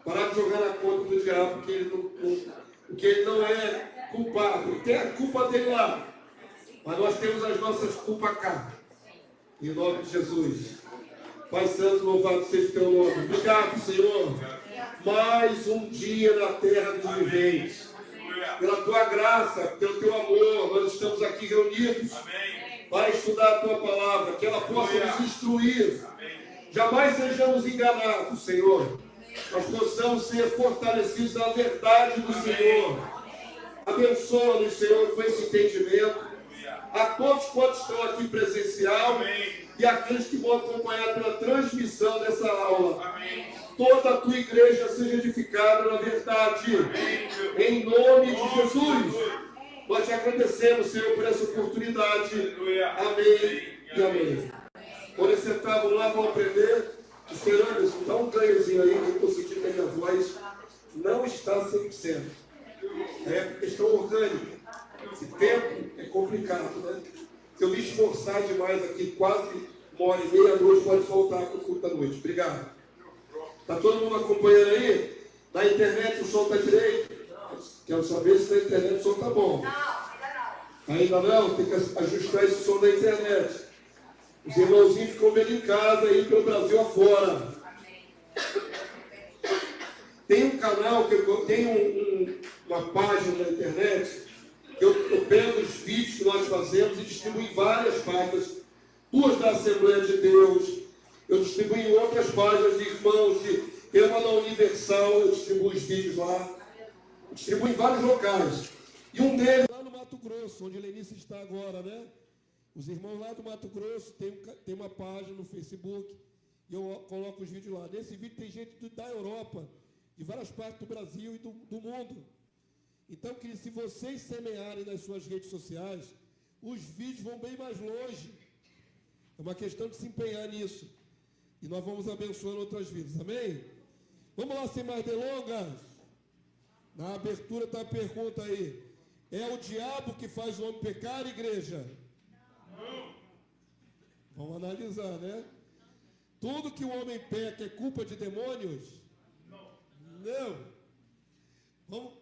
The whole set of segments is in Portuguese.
Parar de jogar na conta do diabo, porque ele não é culpado. Ele tem a culpa dele lá. Mas nós temos as nossas culpas cá. Em nome de Jesus. Pai Santo, louvado seja o teu nome. Obrigado, Senhor. Mais um dia na terra dos viventes. Pela tua graça, pelo teu amor, nós estamos aqui reunidos para estudar a tua palavra, que ela possa nos instruir. Jamais sejamos enganados, Senhor. Nós possamos ser fortalecidos na verdade do Senhor. Abençoa-nos, Senhor, com esse entendimento. A todos quantos estão aqui presencial e aqueles que vão acompanhar pela transmissão dessa aula. Toda a tua igreja seja edificada na verdade. Em nome de Jesus. Nós te agradecemos, Senhor, por essa oportunidade. Amém e amém. Quando sentavam lá, vão aprender. Esperando, dá um ganhozinho aí, que eu estou sentindo que a minha voz não está 100%. É questão orgânica. Esse tempo é complicado, né? Se eu me esforçar demais aqui, quase 1h30 à noite, pode faltar para o culto da noite. Obrigado. Está todo mundo acompanhando aí? Na internet o som está direito? Quero saber se na internet o som está bom. Ainda não? Tem que ajustar esse som da internet. Os irmãozinhos ficam vendo em casa aí pelo Brasil afora. Tem um canal, que eu tenho uma página na internet, que eu pego os vídeos que nós fazemos e distribuo em várias páginas. 2 da Assembleia de Deus. Eu distribuo em outras páginas de irmãos, tem uma na Universal, eu distribuo os vídeos lá. Eu distribuo em vários locais. E um deles lá no Mato Grosso, onde a Lenice está agora, né? Os irmãos lá do Mato Grosso tem uma página no Facebook e eu coloco os vídeos lá. Nesse vídeo tem gente da Europa, de várias partes do Brasil e do mundo. Então, que se vocês semearem nas suas redes sociais, os vídeos vão bem mais longe. É uma questão de se empenhar nisso. E nós vamos abençoando outras vidas. Amém? Vamos lá, sem mais delongas. Na abertura está a pergunta aí. É o diabo que faz o homem pecar, igreja? Vamos analisar, né? Tudo que o homem peca é culpa de demônios? Não.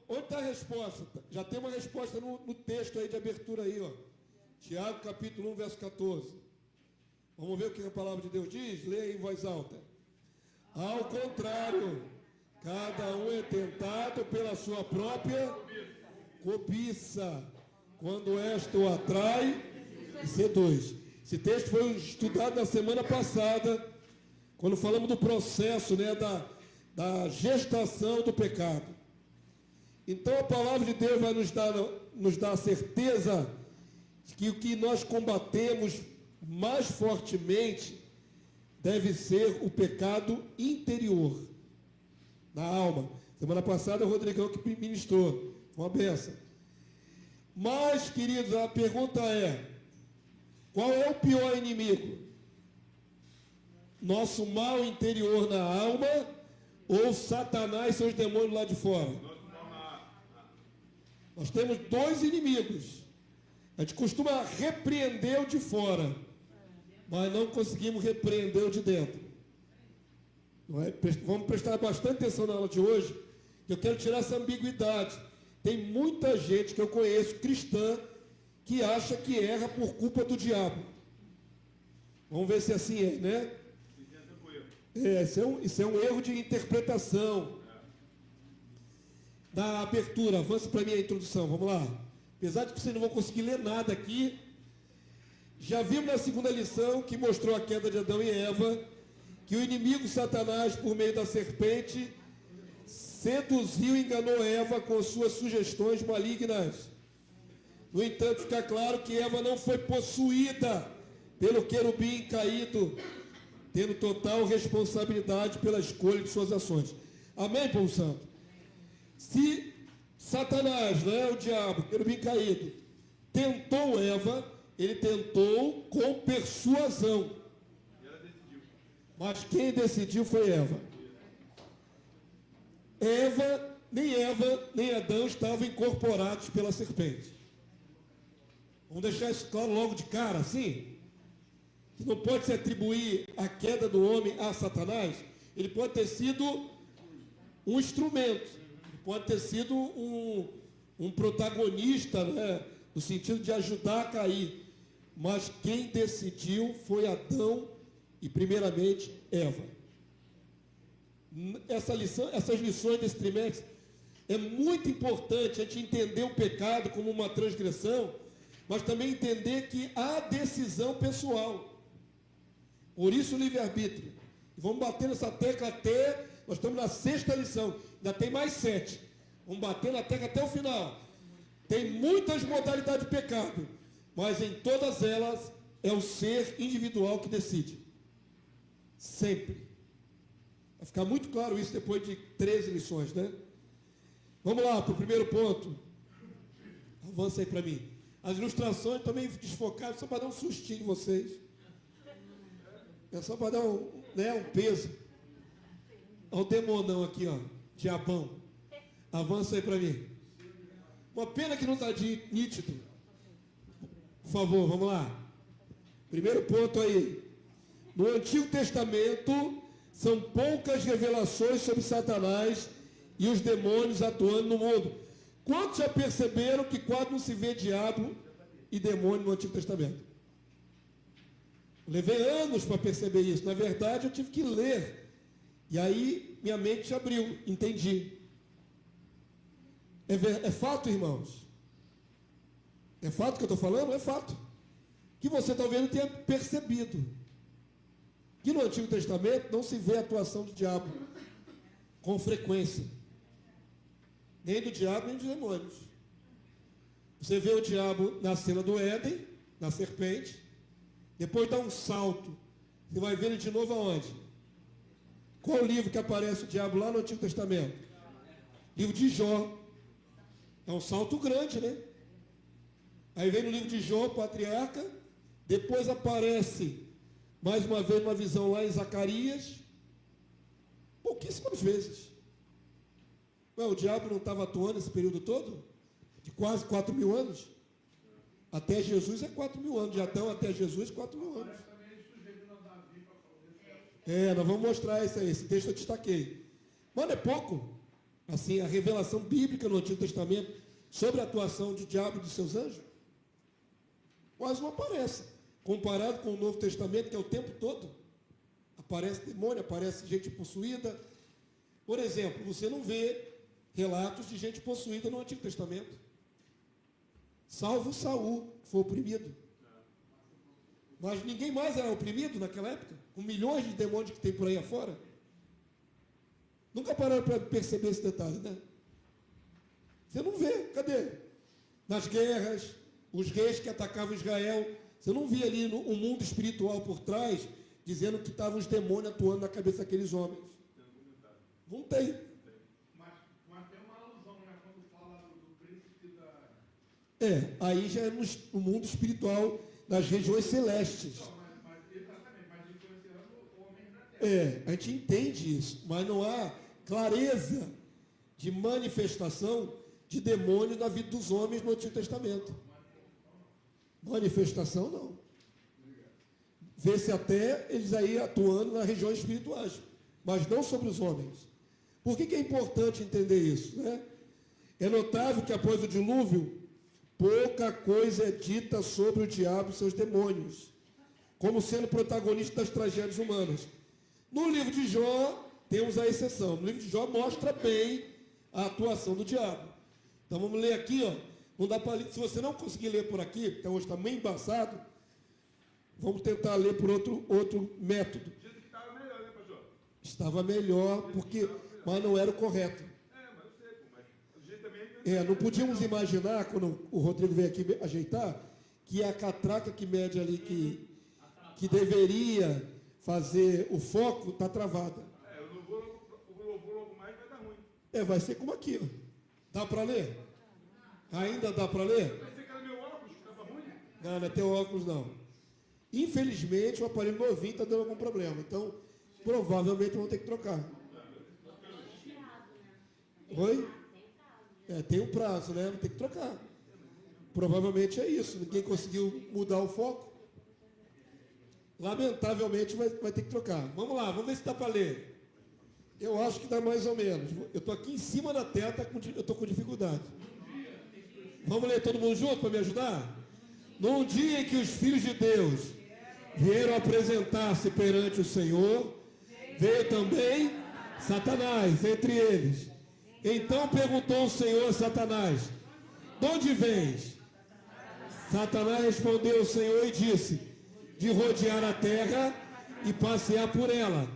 Onde está a resposta? Já tem uma resposta no texto aí de abertura aí, ó. Tiago capítulo 1, verso 14. Vamos ver o que a palavra de Deus diz? Leia em voz alta. Ao contrário, cada um é tentado pela sua própria cobiça, quando esta o atrai e seduz. Esse texto foi estudado na semana passada, quando falamos do processo, né, da gestação do pecado. Então a palavra de Deus vai nos dar a certeza de que o que nós combatemos mais fortemente deve ser o pecado interior, na alma. Semana passada o Rodrigão que ministrou, foi uma benção. Mas, queridos, a pergunta é: qual é o pior inimigo? Nosso mal interior na alma ou Satanás e seus demônios lá de fora? Nós temos 2 inimigos. A gente costuma repreender o de fora, mas não conseguimos repreender o de dentro. Não é? Vamos prestar bastante atenção na aula de hoje, que eu quero tirar essa ambiguidade. Tem muita gente que eu conheço, cristã, que acha que erra por culpa do diabo. Vamos ver se assim é, né? Isso é um erro de interpretação. Da abertura, avance para mim a introdução, vamos lá. Apesar de que vocês não vão conseguir ler nada aqui, já vimos na segunda lição, que mostrou a queda de Adão e Eva, que o inimigo Satanás, por meio da serpente, seduziu e enganou Eva com suas sugestões malignas. No entanto, fica claro que Eva não foi possuída pelo querubim caído, tendo total responsabilidade pela escolha de suas ações. Amém, povo santo? Se Satanás, né, o diabo, querubim caído, tentou Eva, ele tentou com persuasão. Mas quem decidiu foi Eva. Eva, nem Adão estavam incorporados pela serpente. Vamos deixar isso claro logo de cara, assim? Que não pode se atribuir a queda do homem a Satanás. Ele pode ter sido um instrumento, pode ter sido um protagonista, né, no sentido de ajudar a cair. Mas quem decidiu foi Adão e, primeiramente, Eva. Essas lições desse trimestre, é muito importante a gente entender o pecado como uma transgressão, mas também entender que há decisão pessoal. Por isso o livre-arbítrio. E vamos bater nessa tecla até... Nós estamos na 6ª lição. Ainda tem mais 7. Vamos bater na tecla até o final. Tem muitas modalidades de pecado, mas em todas elas é o ser individual que decide. Sempre. Vai ficar muito claro isso depois de 13 lições, né? Vamos lá para o primeiro ponto. Avança aí para mim. As ilustrações também desfocadas, só para dar um sustinho em vocês. É só para dar um peso. Olha o demonão aqui, ó. Diabão. Avança aí para mim. Uma pena que não está nítido. Por favor, vamos lá. Primeiro ponto aí. No Antigo Testamento, são poucas revelações sobre Satanás e os demônios atuando no mundo. Quantos já perceberam que quase não se vê diabo e demônio no Antigo Testamento? Levei anos para perceber isso. Na verdade, eu tive que ler. E aí, minha mente se abriu. Entendi. É fato, irmãos? É fato que eu estou falando? É fato. Que você talvez não tenha percebido. Que no Antigo Testamento não se vê a atuação do diabo com frequência. Nem do diabo, nem dos demônios. Você vê o diabo na cena do Éden, na serpente. Depois dá um salto. Você vai ver ele de novo aonde? Qual o livro que aparece o diabo lá no Antigo Testamento? Livro de Jó. É um salto grande, né? Aí vem no livro de Jó, patriarca. Depois aparece, mais uma vez, uma visão lá em Zacarias. Pouquíssimas vezes. Ué, o diabo não estava atuando esse período todo? De quase 4.000 anos? Até Jesus é 4.000 anos. De Adão até Jesus, 4.000 anos. Nós vamos mostrar isso aí. Esse texto eu destaquei. Mas não é pouco. Assim, a revelação bíblica no Antigo Testamento sobre a atuação do diabo e de seus anjos quase não aparece. Comparado com o Novo Testamento, que é o tempo todo. Aparece demônio, aparece gente possuída. Por exemplo, você não vê relatos de gente possuída no Antigo Testamento. Salvo Saul, que foi oprimido. Mas ninguém mais era oprimido naquela época, com milhões de demônios que tem por aí afora. Nunca pararam para perceber esse detalhe, né? Você não vê, cadê? Nas guerras, os reis que atacavam Israel, você não via ali um mundo espiritual por trás, dizendo que estavam os demônios atuando na cabeça daqueles homens. Não tem. Mas tem uma alusão, né, quando fala do príncipe da... Aí já é no mundo espiritual, nas regiões celestes. Mas influenciando homens na terra. A gente entende isso, mas não há clareza de manifestação de demônio na vida dos homens no Antigo Testamento. Manifestação não. Vê-se até eles aí atuando nas regiões espirituais, mas não sobre os homens. Por que é importante entender isso, né? É notável que após o dilúvio, pouca coisa é dita sobre o diabo e seus demônios, como sendo protagonista das tragédias humanas. No livro de Jó, temos a exceção. No livro de Jó mostra bem a atuação do diabo. Então vamos ler aqui, ó. Não dá para ler. Se você não conseguir ler por aqui, porque hoje está meio embaçado, vamos tentar ler por outro método. Diz que estava melhor, né, pastor? Estava melhor, mas não era o correto. Mas eu sei, mas o jeito também... Não podíamos imaginar, quando o Rodrigo veio aqui ajeitar, que a catraca que mede ali, que deveria fazer o foco, está travada. Eu não vou logo mais, vai dar ruim. Vai ser como aqui, ó. Dá para ler? Ainda dá para ler? Vai ser que era meu óculos, estava ruim? Não é teu óculos, não. Infelizmente, o aparelho novinho está dando algum problema. Então, provavelmente vão ter que trocar. Oi? Tem um prazo, né? Vou ter que trocar. Provavelmente é isso. Ninguém conseguiu mudar o foco. Lamentavelmente vai ter que trocar. Vamos lá, vamos ver se dá para ler. Eu acho que dá mais ou menos. Eu estou aqui em cima da tela, eu estou com dificuldade. Vamos ler todo mundo junto para me ajudar? Num dia em que os filhos de Deus vieram apresentar-se perante o Senhor, veio também Satanás entre eles. Então perguntou o Senhor a Satanás: de onde vens? Satanás respondeu ao Senhor e disse: de rodear a terra e passear por ela.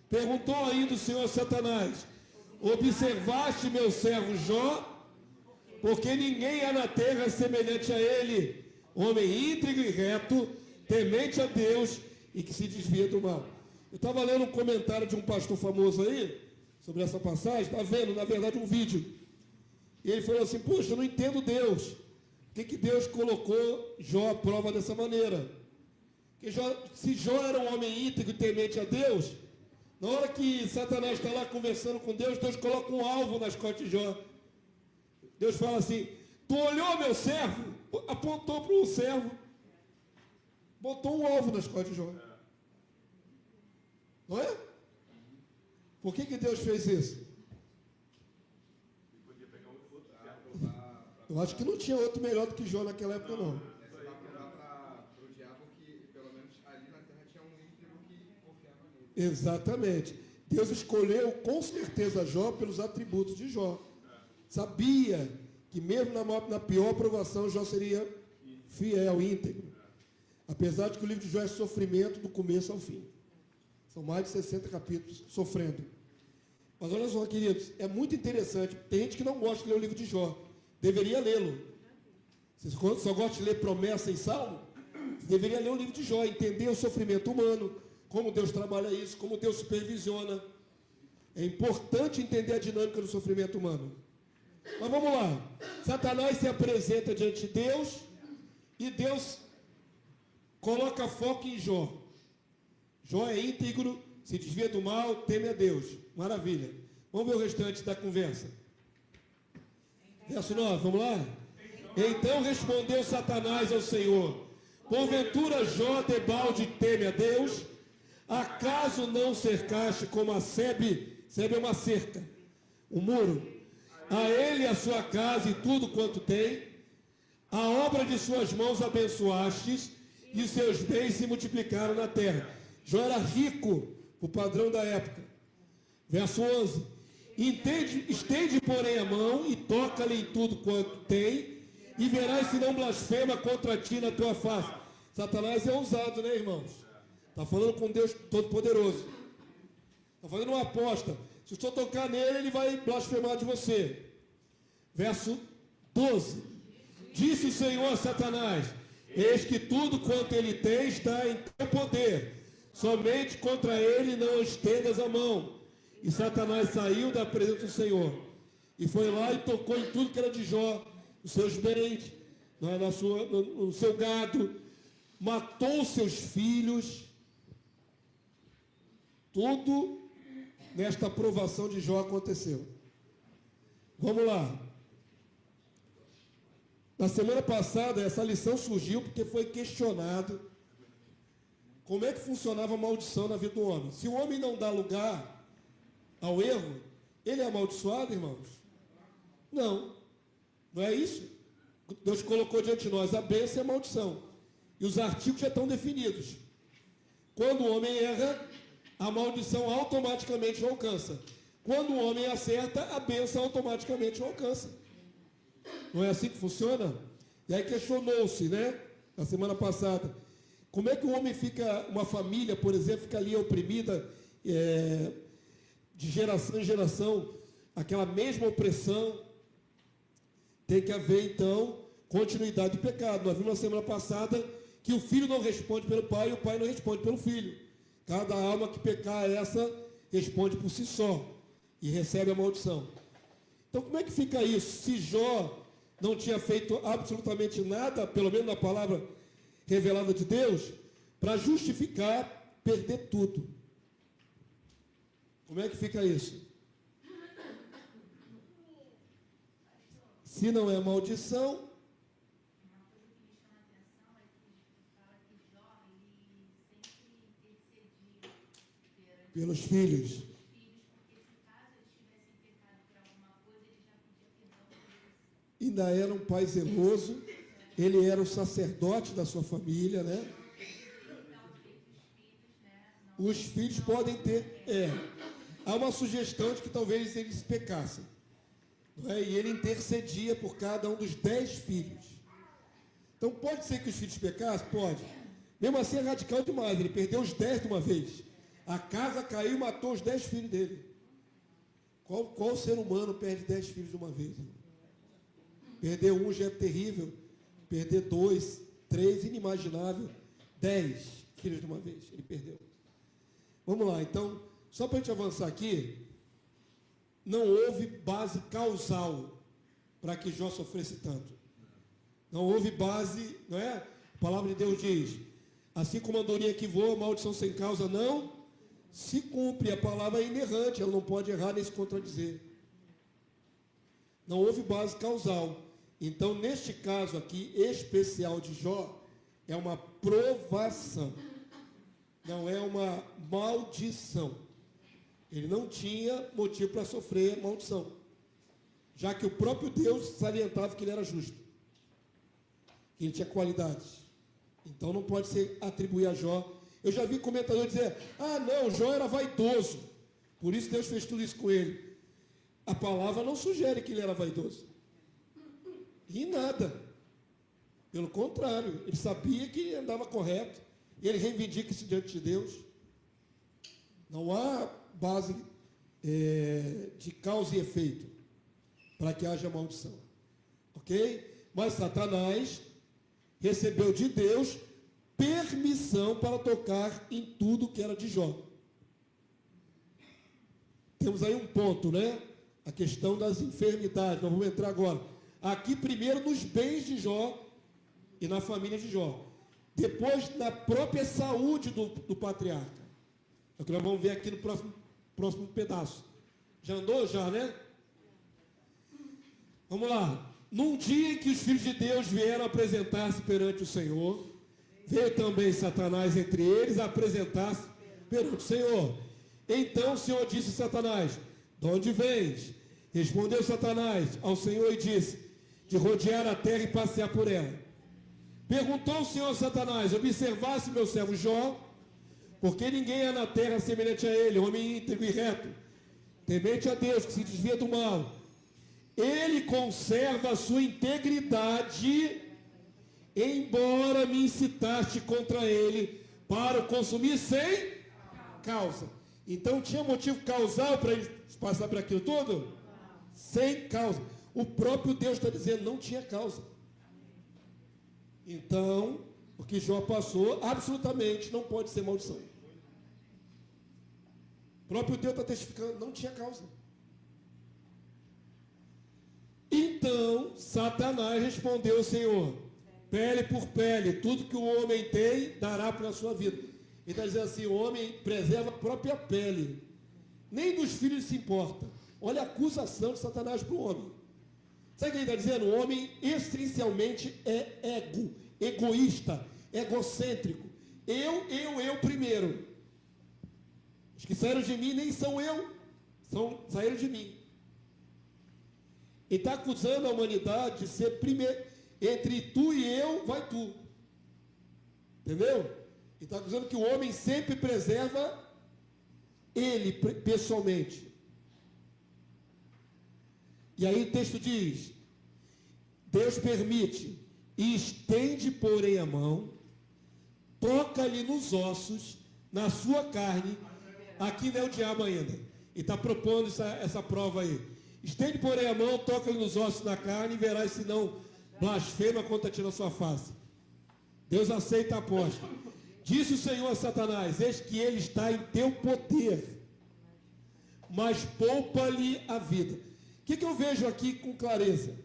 Perguntou ainda o Senhor a Satanás: observaste meu servo Jó? Porque ninguém há na terra semelhante a ele, homem íntegro e reto, temente a Deus e que se desvia do mal. Eu estava lendo um comentário de um pastor famoso aí, sobre essa passagem, está vendo, na verdade, um vídeo. E ele falou assim: puxa, eu não entendo Deus. Por que Deus colocou Jó à prova dessa maneira? Porque se Jó era um homem íntegro e temente a Deus, na hora que Satanás está lá conversando com Deus, Deus coloca um alvo nas costas de Jó. Deus fala assim: tu olhou meu servo? Apontou para o servo, botou um alvo nas costas de Jó. Não é? Por que Deus fez isso? Eu acho que não tinha outro melhor do que Jó naquela época, não. Exatamente. Deus escolheu com certeza Jó pelos atributos de Jó. Sabia que mesmo na pior provação Jó seria fiel, íntegro. Apesar de que o livro de Jó é sofrimento do começo ao fim. São mais de 60 capítulos sofrendo. Mas olha só, queridos, é muito interessante. Tem gente que não gosta de ler o livro de Jó. Deveria lê-lo. Você só gosta de ler promessa em Salmo? Você deveria ler o livro de Jó, entender o sofrimento humano, como Deus trabalha isso, como Deus supervisiona. É importante entender a dinâmica do sofrimento humano. Mas vamos lá. Satanás se apresenta diante de Deus e Deus coloca foco em Jó. Jó é íntegro, se desvia do mal, teme a Deus. Maravilha. Vamos ver o restante da conversa. Verso 9, vamos lá? Então respondeu Satanás ao Senhor: porventura Jó debalde teme a Deus? Acaso não cercaste como a Sebe é uma cerca, um muro, a ele, a sua casa e tudo quanto tem? A obra de suas mãos abençoastes e seus bens se multiplicaram na terra. Jó era rico, o padrão da época. Verso 11: estende, porém, a mão e toca-lhe em tudo quanto tem, e verás se não blasfema contra ti na tua face. Satanás é ousado, né, irmãos? Está falando com Deus Todo-Poderoso. Está fazendo uma aposta. Se o senhor tocar nele, ele vai blasfemar de você. Verso 12: disse o Senhor a Satanás: eis que tudo quanto ele tem está em teu poder, somente contra ele não estendas a mão. E Satanás saiu da presença do Senhor e foi lá e tocou em tudo que era de Jó, os seus bens, no seu gado, matou seus filhos. Tudo nesta provação de Jó aconteceu. Vamos lá. Na semana passada, essa lição surgiu porque foi questionado como é que funcionava a maldição na vida do homem. Se o homem não dá lugar ao erro, ele é amaldiçoado, irmãos? Não. Não é isso? Deus colocou diante de nós a bênção e a maldição. E os artigos já estão definidos. Quando o homem erra, a maldição automaticamente o alcança. Quando o homem acerta, a bênção automaticamente o alcança. Não é assim que funciona? E aí questionou-se, né, na semana passada, como é que o homem fica, uma família, por exemplo, fica ali oprimida, de geração em geração, aquela mesma opressão. Tem que haver, então, continuidade do pecado. Nós vimos na semana passada que o filho não responde pelo pai e o pai não responde pelo filho. Cada alma que pecar essa responde por si só e recebe a maldição. Então, como é que fica isso? Se Jó não tinha feito absolutamente nada, pelo menos na palavra revelada de Deus, para justificar perder tudo. Como é que fica isso? Se não é maldição, uma coisa que me chama a atenção é que fala que Jó, ele sempre intercedia pelos filhos. porque se ainda era um pai zeloso, ele era o sacerdote da sua família, né? Os filhos podem ter, há uma sugestão de que talvez eles pecassem, não é? E ele intercedia por cada um dos 10 filhos. Então pode ser que os filhos pecassem? Pode. Mesmo assim é radical demais, ele perdeu os 10 de uma vez. A casa caiu e matou os 10 filhos dele. Qual ser humano perde 10 filhos de uma vez? Perder um já é terrível. Perder 2, 3, inimaginável. 10 filhos de uma vez, ele perdeu. Vamos lá, então, só para a gente avançar aqui, não houve base causal para que Jó sofresse tanto. Não houve base, não é? A palavra de Deus diz, assim como a andorinha que voa, maldição sem causa não se cumpre. A palavra é inerrante, ela não pode errar nem se contradizer. Não houve base causal. Então, neste caso aqui, especial de Jó, é uma provação. Não é uma maldição. Ele não tinha motivo para sofrer maldição, já que o próprio Deus salientava que ele era justo, que ele tinha qualidades. Então não pode ser atribuir a Jó. Eu já vi comentador dizer, não, Jó era vaidoso, por isso Deus fez tudo isso com ele. A palavra não sugere que ele era vaidoso. E nada. Pelo contrário, ele sabia que andava correto. E ele reivindica isso diante de Deus. Não há base de causa e efeito para que haja maldição. Ok? Mas Satanás recebeu de Deus permissão para tocar em tudo que era de Jó. Temos aí um ponto, né? A questão das enfermidades. Nós vamos entrar agora. Aqui primeiro nos bens de Jó e na família de Jó. Depois, na própria saúde do patriarca. É o que nós vamos ver aqui no próximo pedaço. Já andou? Já, né? Vamos lá. Num dia em que os filhos de Deus vieram apresentar-se perante o Senhor, veio também Satanás entre eles a apresentar-se perante o Senhor. Então o Senhor disse a Satanás, de onde vens? Respondeu Satanás ao Senhor e disse, de rodear a terra e passear por ela. Perguntou o Senhor a Satanás, observasse meu servo Jó, porque ninguém há na terra semelhante a ele, homem íntegro e reto, temente a Deus, que se desvia do mal. Ele conserva a sua integridade, embora me incitaste contra ele, para o consumir sem causa. Então tinha motivo causal para ele passar por aquilo tudo? Sem causa. O próprio Deus está dizendo, não tinha causa. Então, o que Jó passou, absolutamente não pode ser maldição. O próprio Deus está testificando, não tinha causa. Então, Satanás respondeu ao Senhor, pele por pele, tudo que o homem tem, dará para a sua vida. Ele está dizendo assim, o homem preserva a própria pele. Nem dos filhos se importa. Olha a acusação de Satanás para o homem. Sabe o que ele está dizendo? O homem essencialmente é egoísta, egocêntrico. Eu primeiro. Os que saíram de mim nem são eu, saíram de mim. Ele está acusando a humanidade de ser primeiro. Entre tu e eu, vai tu. Entendeu? Ele está acusando que o homem sempre preserva ele pessoalmente. E aí o texto diz, Deus permite e estende, porém, a mão, toca-lhe nos ossos, na sua carne, aqui não é o diabo ainda. Ele está propondo essa prova aí. Estende, porém, a mão, toca-lhe nos ossos na carne, e verás se não blasfema contra ti na sua face. Deus aceita a aposta. Disse o Senhor a Satanás, eis que ele está em teu poder, mas poupa-lhe a vida. O que eu vejo aqui com clareza?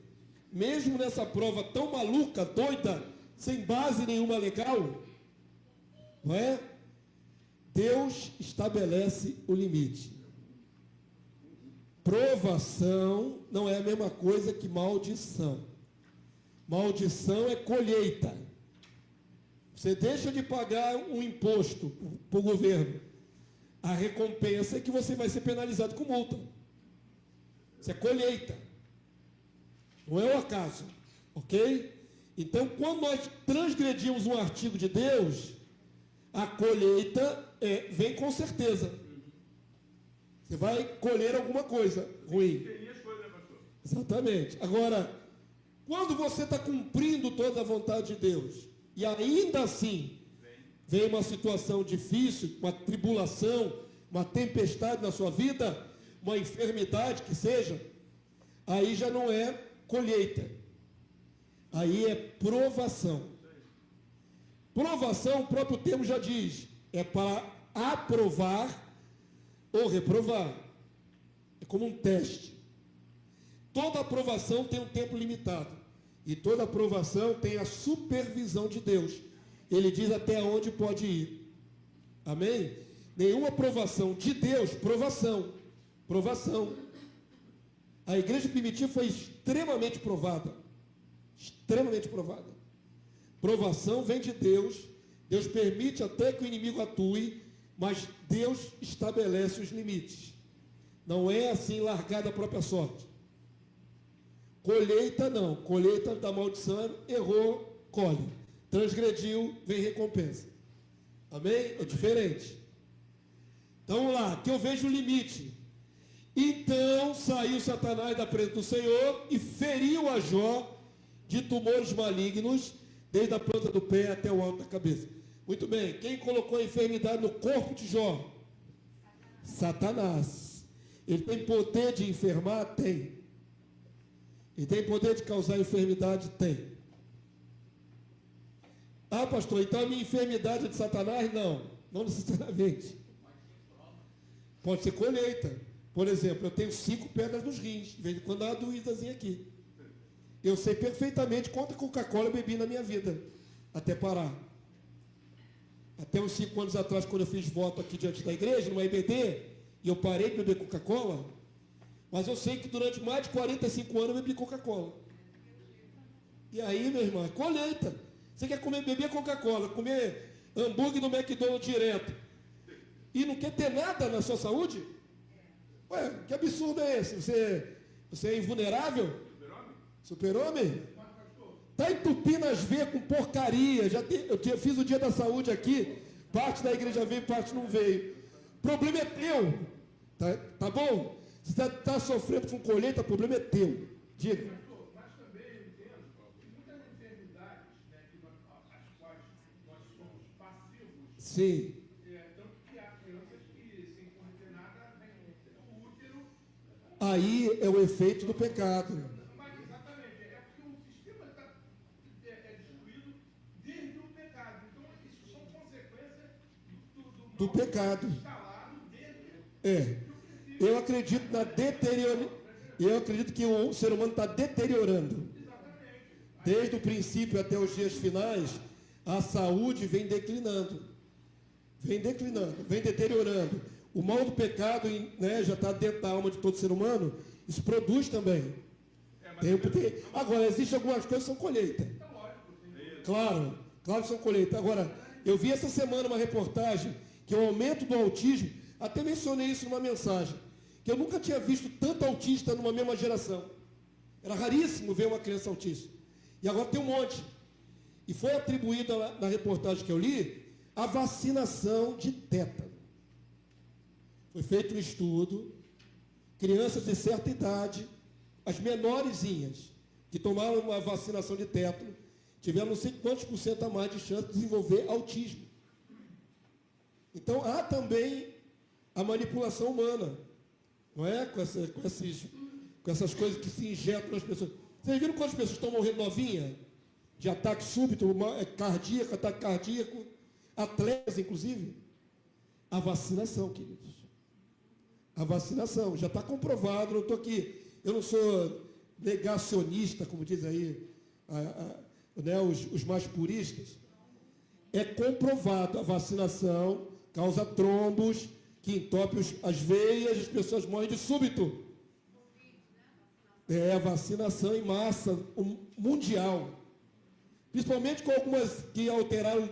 Mesmo nessa prova tão maluca, doida, sem base nenhuma legal, não é? Deus estabelece o limite. Provação não é a mesma coisa que maldição. Maldição é colheita. Você deixa de pagar um imposto para o governo. A recompensa é que você vai ser penalizado com multa. Isso é colheita. Não é o acaso, ok? Então, quando nós transgredimos um artigo de Deus, a colheita vem com certeza. Você vai colher alguma coisa ruim. Exatamente. Agora, quando você está cumprindo toda a vontade de Deus, e ainda assim vem uma situação difícil, uma tribulação, uma tempestade na sua vida, uma enfermidade que seja, aí já não é colheita. Aí é provação. Provação, o próprio termo já diz, é para aprovar ou reprovar. É como um teste. Toda aprovação tem um tempo limitado. E toda aprovação tem a supervisão de Deus. Ele diz até onde pode ir. Amém? Nenhuma aprovação de Deus, provação. Provação. A igreja primitiva foi extremamente provada. Extremamente provada. Provação vem de Deus. Deus permite até que o inimigo atue, mas Deus estabelece os limites. Não é assim largada a própria sorte. Colheita não. Colheita da maldição, errou, colhe. Transgrediu, vem recompensa. Amém? É diferente. Então vamos lá, que eu vejo o limite. Então saiu Satanás da presença do Senhor e feriu a Jó de tumores malignos, desde a planta do pé até o alto da cabeça. Muito bem, quem colocou a enfermidade no corpo de Jó? Satanás. Ele tem poder de enfermar? Tem. Ele tem poder de causar enfermidade? Tem. Ah, pastor, então a minha enfermidade é de Satanás? Não, não necessariamente. Pode ser colheita. Por exemplo, eu tenho 5 pedras nos rins, de vez em quando dá uma doídazinha aqui. Eu sei perfeitamente quanta Coca-Cola eu bebi na minha vida, até parar. Até uns 5 anos atrás, quando eu fiz voto aqui diante da igreja, numa IBD, e eu parei de beber Coca-Cola, mas eu sei que durante mais de 45 anos eu bebi Coca-Cola. E aí, meu irmão, é colheita. Você quer beber Coca-Cola, comer hambúrguer no McDonald's direto, e não quer ter nada na sua saúde? Ué, que absurdo é esse? Você é invulnerável? Super-homem? Está entupindo as veias com porcaria. Eu fiz o dia da saúde aqui, parte da igreja veio, parte não veio. O problema é teu. Tá bom? Se você está sofrendo com colheita, o problema é teu. Diga. Mas também eu entendo que muitas enfermidades, né, as quais nós somos passivos, Sim. tanto que há crianças que, sem cometer nada, vêm no útero. Aí é o efeito do pecado. Mas exatamente, é porque o sistema é destruído desde o pecado. Então, isso são consequências do pecado. instalado desde Eu acredito Eu acredito que o ser humano está deteriorando. Desde o princípio até os dias finais, a saúde vem declinando. Vem declinando, vem deteriorando. O mal do pecado, né, já está dentro da alma de todo ser humano. Isso produz também. Agora, existem algumas coisas que são colheita. Claro que são colheita. Agora, eu vi essa semana uma reportagem que o aumento do autismo, até mencionei isso numa mensagem, que eu nunca tinha visto tanto autista numa mesma geração. Era raríssimo ver uma criança autista. E agora tem um monte. E foi atribuída na reportagem que eu li a vacinação de tétano. Foi feito um estudo, crianças de certa idade, as menorzinhas, que tomaram uma vacinação de tétano, tiveram não sei quantos por cento a mais de chance de desenvolver autismo. Então há também a manipulação humana, não é? Com essas coisas que se injetam nas pessoas. Vocês viram quantas pessoas estão morrendo novinha? De ataque súbito, cardíaco, ataque cardíaco, atletas, inclusive. A vacinação, queridos. A vacinação, já está comprovado, não estou aqui, eu não sou negacionista, como diz aí né, os mais puristas. É comprovado, a vacinação causa trombos, que entope as veias, as pessoas morrem de súbito. É a vacinação em massa mundial. Principalmente com algumas que alteraram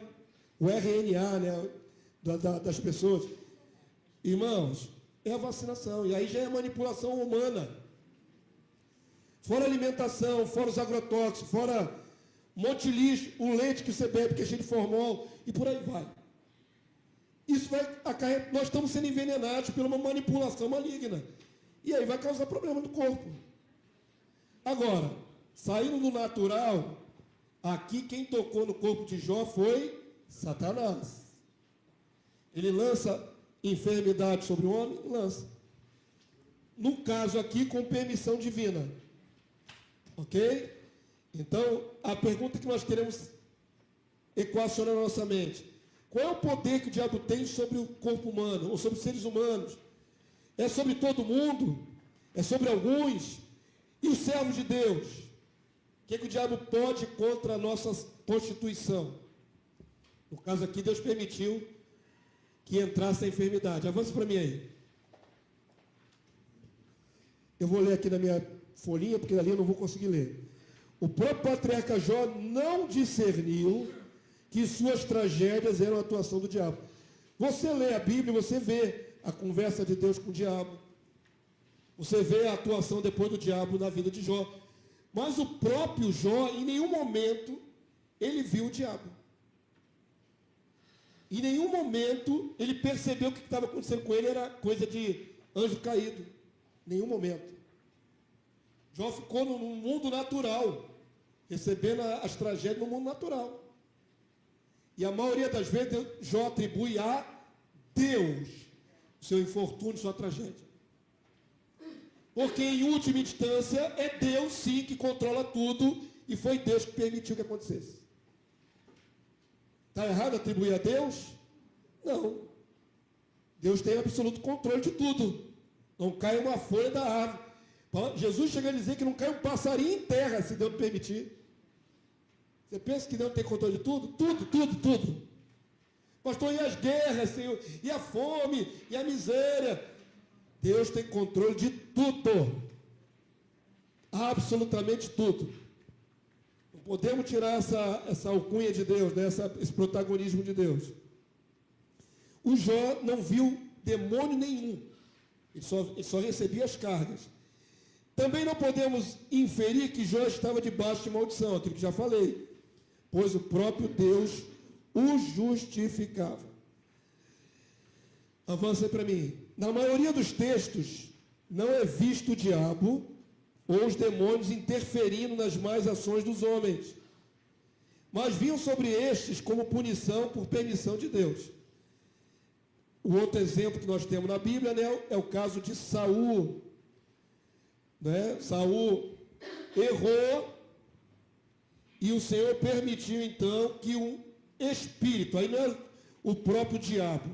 o RNA, né, das pessoas. Irmãos, é a vacinação. E aí já é manipulação humana. fora alimentação, fora os agrotóxicos, fora um monte de lixo, o leite que você bebe, que é cheio de formol, e por aí vai. Isso vai acarretar, nós estamos sendo envenenados por uma manipulação maligna. E aí vai causar problema no corpo. Agora, saindo do natural, aqui quem tocou no corpo de Jó foi Satanás. Ele lança enfermidade sobre o homem? Lança. No caso aqui, com permissão divina. Ok? Então, a pergunta que nós queremos equacionar na nossa mente: qual é o poder que o diabo tem sobre o corpo humano, ou sobre os seres humanos? É sobre todo mundo? É sobre alguns? E os servos de Deus? O que o diabo pode contra a nossa constituição? No caso aqui, Deus permitiu que entrasse a enfermidade. Avança para mim aí. Eu vou ler aqui na minha folhinha, porque ali eu não vou conseguir ler. O próprio patriarca Jó não discerniu que suas tragédias eram a atuação do diabo. Você lê a Bíblia, você vê a conversa de Deus com o diabo. Você vê a atuação depois do diabo na vida de Jó. Mas o próprio Jó, em nenhum momento, ele viu o diabo. Em nenhum momento, ele percebeu que o que estava acontecendo com ele era coisa de anjo caído. Em nenhum momento. Jó ficou no mundo natural, recebendo as tragédias no mundo natural. E a maioria das vezes, Jó atribui a Deus o seu infortúnio, sua tragédia. Porque, em última instância, é Deus, sim, que controla tudo, e foi Deus que permitiu que acontecesse. Está errado atribuir a Deus? Não. Deus tem absoluto controle de tudo. Não cai uma folha da árvore. Jesus chega a dizer que não cai um passarinho em terra, se Deus não permitir. Você pensa que Deus tem controle de tudo? Tudo, tudo, tudo. Pastor, e as guerras, Senhor? E a fome? E a miséria? Deus tem controle de tudo. Absolutamente tudo. Não podemos tirar essa alcunha de Deus, né? Esse protagonismo de Deus. O Jó não viu demônio nenhum. Ele só recebia as cargas. Também não podemos inferir que Jó estava debaixo de maldição, aquilo que já falei, pois o próprio Deus o justificava. Avança aí para mim. Na maioria dos textos, não é visto o diabo ou os demônios interferindo nas más ações dos homens, mas vinham sobre estes como punição por permissão de Deus. O outro exemplo que nós temos na Bíblia, né, é o caso de Saul. Né? Saul errou e o Senhor permitiu então que um espírito, aí não é o próprio diabo.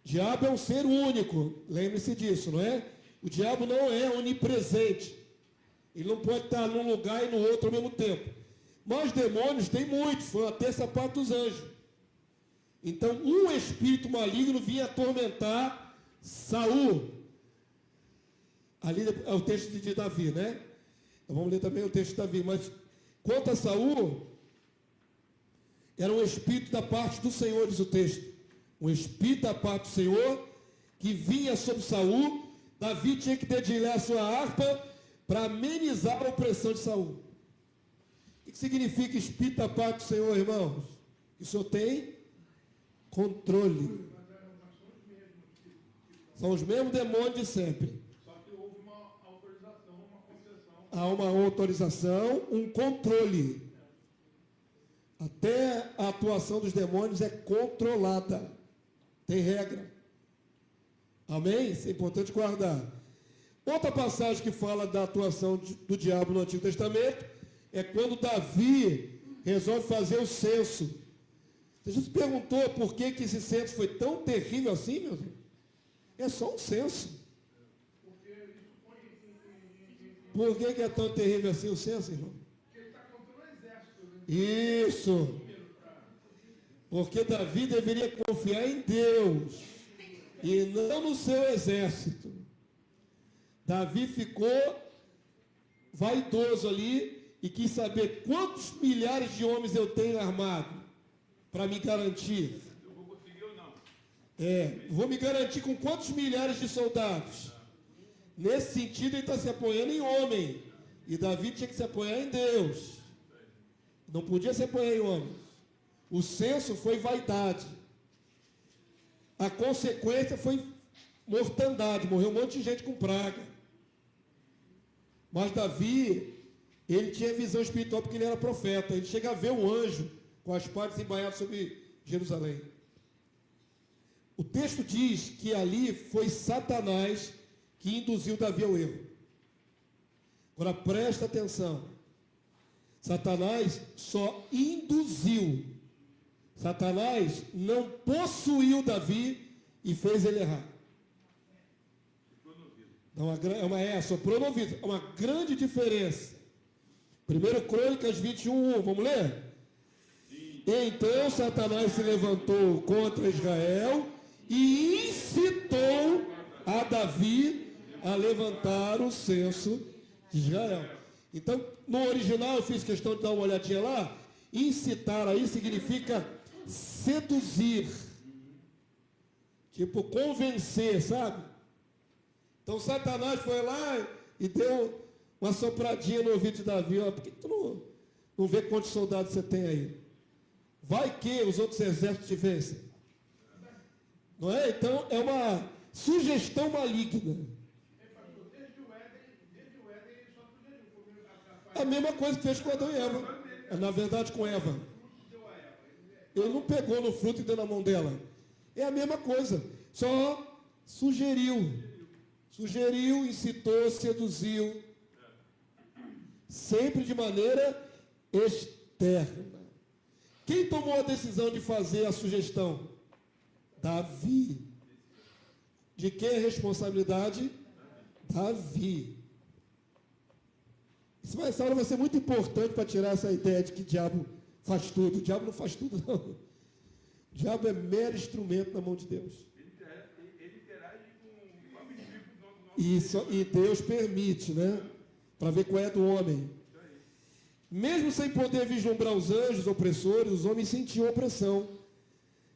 O diabo é um ser único, lembre-se disso, não é? O diabo não é onipresente. Ele não pode estar num lugar e no outro ao mesmo tempo. Mas demônios tem muitos, foi uma terça parte dos anjos. Então, um espírito maligno vinha atormentar Saul. Ali é o texto de Davi, né? Então, vamos ler também o texto de Davi. Mas, quanto a Saul, era um espírito da parte do Senhor, diz o texto. Um espírito da parte do Senhor que vinha sobre Saul. Davi tinha que dedilhar a sua harpa para amenizar a opressão de Saul. O que significa espírito da parte do Senhor, irmãos? Que o Senhor tem controle. São os mesmos demônios de sempre. Só que houve uma autorização, uma concessão. Há uma autorização, um controle. Até a atuação dos demônios é controlada. Tem regra. Amém? Isso é importante guardar. Outra passagem que fala da atuação do diabo no Antigo Testamento é quando Davi resolve fazer o censo. Você já se perguntou por que esse censo foi tão terrível assim, meu Deus? É só um censo. Por que é tão terrível assim o censo, irmão? Porque ele está contando o exército. Né? Isso. Porque Davi deveria confiar em Deus e não no seu exército. Davi ficou vaidoso ali e quis saber quantos milhares de homens eu tenho armado para me garantir. Eu vou conseguir ou não? Vou me garantir com quantos milhares de soldados? Nesse sentido, ele está se apoiando em homem. E Davi tinha que se apoiar em Deus. Não podia se apoiar em homens. O senso foi vaidade. A consequência foi mortandade. Morreu um monte de gente com praga. Mas Davi, ele tinha visão espiritual porque ele era profeta. Ele chega a ver um anjo com as partes embainhadas sobre Jerusalém. O texto diz que ali foi Satanás que induziu Davi ao erro. Agora presta atenção. Satanás só induziu. Satanás não possuiu Davi e fez ele errar. Soprou no ouvido. É uma grande diferença. 1 Crônicas 21:1, vamos ler? Então Satanás se levantou contra Israel e incitou a Davi a levantar o censo de Israel. Então, no original, eu fiz questão de dar uma olhadinha lá. Incitar aí significa seduzir. Tipo, convencer, sabe? Então, Satanás foi lá e deu uma sopradinha no ouvido de Davi. Ó, por que tu não vê quantos soldados você tem aí? Vai que os outros exércitos te vencem. Não é? Então, é uma sugestão maligna. A mesma coisa que fez com Adão e Eva. Na verdade, com Eva. Ele não pegou no fruto e deu na mão dela. É a mesma coisa. Só sugeriu. Sugeriu, incitou, seduziu. Sempre de maneira externa. Quem tomou a decisão de fazer a sugestão? Davi. De quem é a responsabilidade? Davi. Essa aula vai ser muito importante para tirar essa ideia de que o diabo faz tudo. O diabo não faz tudo, não. O diabo é mero instrumento na mão de Deus. Ele interage com o inimigo. Isso, e Deus permite, né? Para ver qual é do homem. Mesmo sem poder vislumbrar os anjos opressores, os homens sentiam a opressão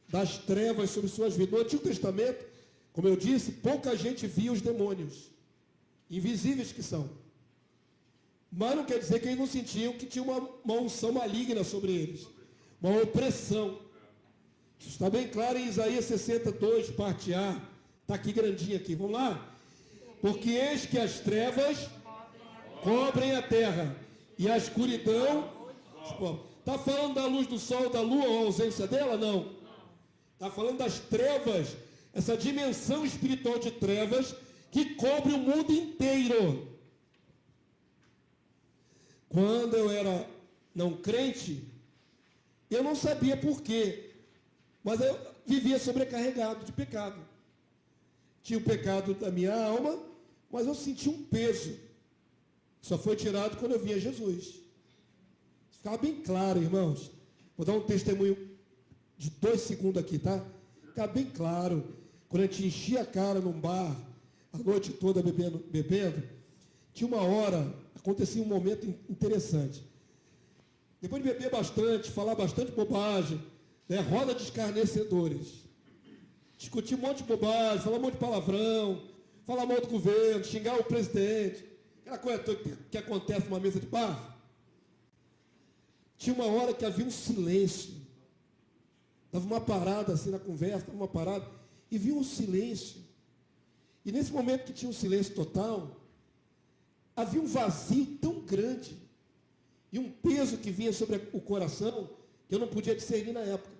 das trevas sobre suas vidas. No Antigo Testamento, como eu disse, pouca gente via os demônios, invisíveis que são. Mas não quer dizer que eles não sentiam que tinha uma unção maligna sobre eles, uma opressão. Isso está bem claro em Isaías 62, parte A. Está aqui grandinho aqui, vamos lá? Porque eis que as trevas cobrem a terra e a escuridão. Está falando da luz do sol, da lua, ou a ausência dela? Não. Está falando das trevas, essa dimensão espiritual de trevas que cobre o mundo inteiro. Quando eu era não crente, eu não sabia por quê, mas eu vivia sobrecarregado de pecado. Tinha o pecado da minha alma, mas eu sentia um peso. Só foi tirado quando eu via Jesus. Ficava bem claro, irmãos. Vou dar um testemunho de 2 segundos aqui, tá? Ficava bem claro. Quando a gente enchia a cara num bar, a noite toda bebendo, tinha uma hora, acontecia um momento interessante. Depois de beber bastante, falar bastante bobagem, né? Roda de escarnecedores. Discutir um monte de bobagem, falar um monte de palavrão, falar mal do governo, xingar o presidente, aquela coisa que acontece numa mesa de bar. Tinha uma hora que havia um silêncio. Dava uma parada assim na conversa, dava uma parada, e vinha um silêncio. E nesse momento que tinha um silêncio total, havia um vazio tão grande e um peso que vinha sobre o coração que eu não podia discernir na época.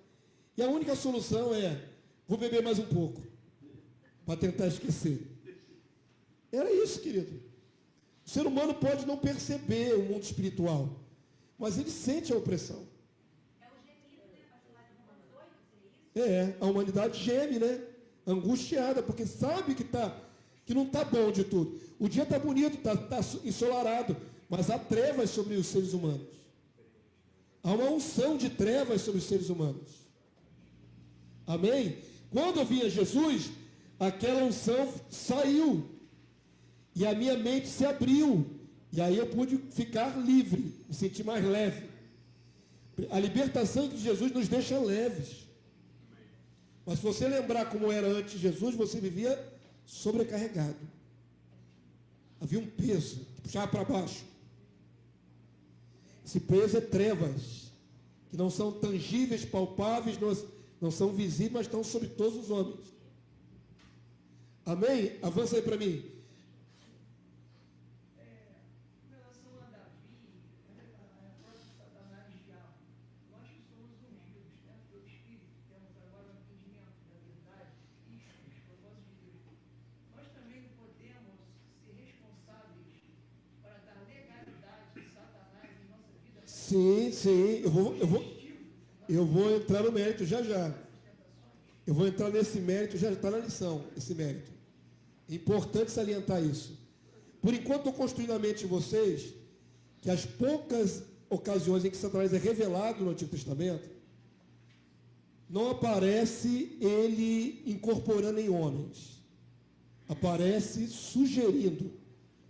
E a única solução é, vou beber mais um pouco, para tentar esquecer. Era isso, querido. O ser humano pode não perceber o mundo espiritual, mas ele sente a opressão. É o gemido, né? Pastor lá de Romanos 8, seria isso? A humanidade geme, né? Angustiada, porque sabe que não está bom de tudo. O dia está bonito, está ensolarado, mas há trevas sobre os seres humanos. Há uma unção de trevas sobre os seres humanos. Amém? Quando eu via Jesus, aquela unção saiu. E a minha mente se abriu. E aí eu pude ficar livre, me sentir mais leve. A libertação de Jesus nos deixa leves. Mas se você lembrar como era antes de Jesus, você vivia sobrecarregado. Havia um peso que puxava para baixo. Esse peso é trevas, que não são tangíveis, palpáveis, não são visíveis, mas estão sobre todos os homens. Amém? Avança aí para mim. Com relação a Davi, a próprio Satanás e diabo, nós que somos ungidos, né, pelo Espírito, temos agora o entendimento da verdade, Cristo, os propósitos de Deus. Nós também não podemos ser responsáveis para dar legalidade a Satanás em nossa vida. Sim, eu vou entrar no mérito já já. Eu vou entrar nesse mérito, já está na lição, esse mérito. É importante salientar isso. Por enquanto, estou construindo na mente de vocês que as poucas ocasiões em que Satanás é revelado no Antigo Testamento, não aparece ele incorporando em homens. Aparece sugerindo,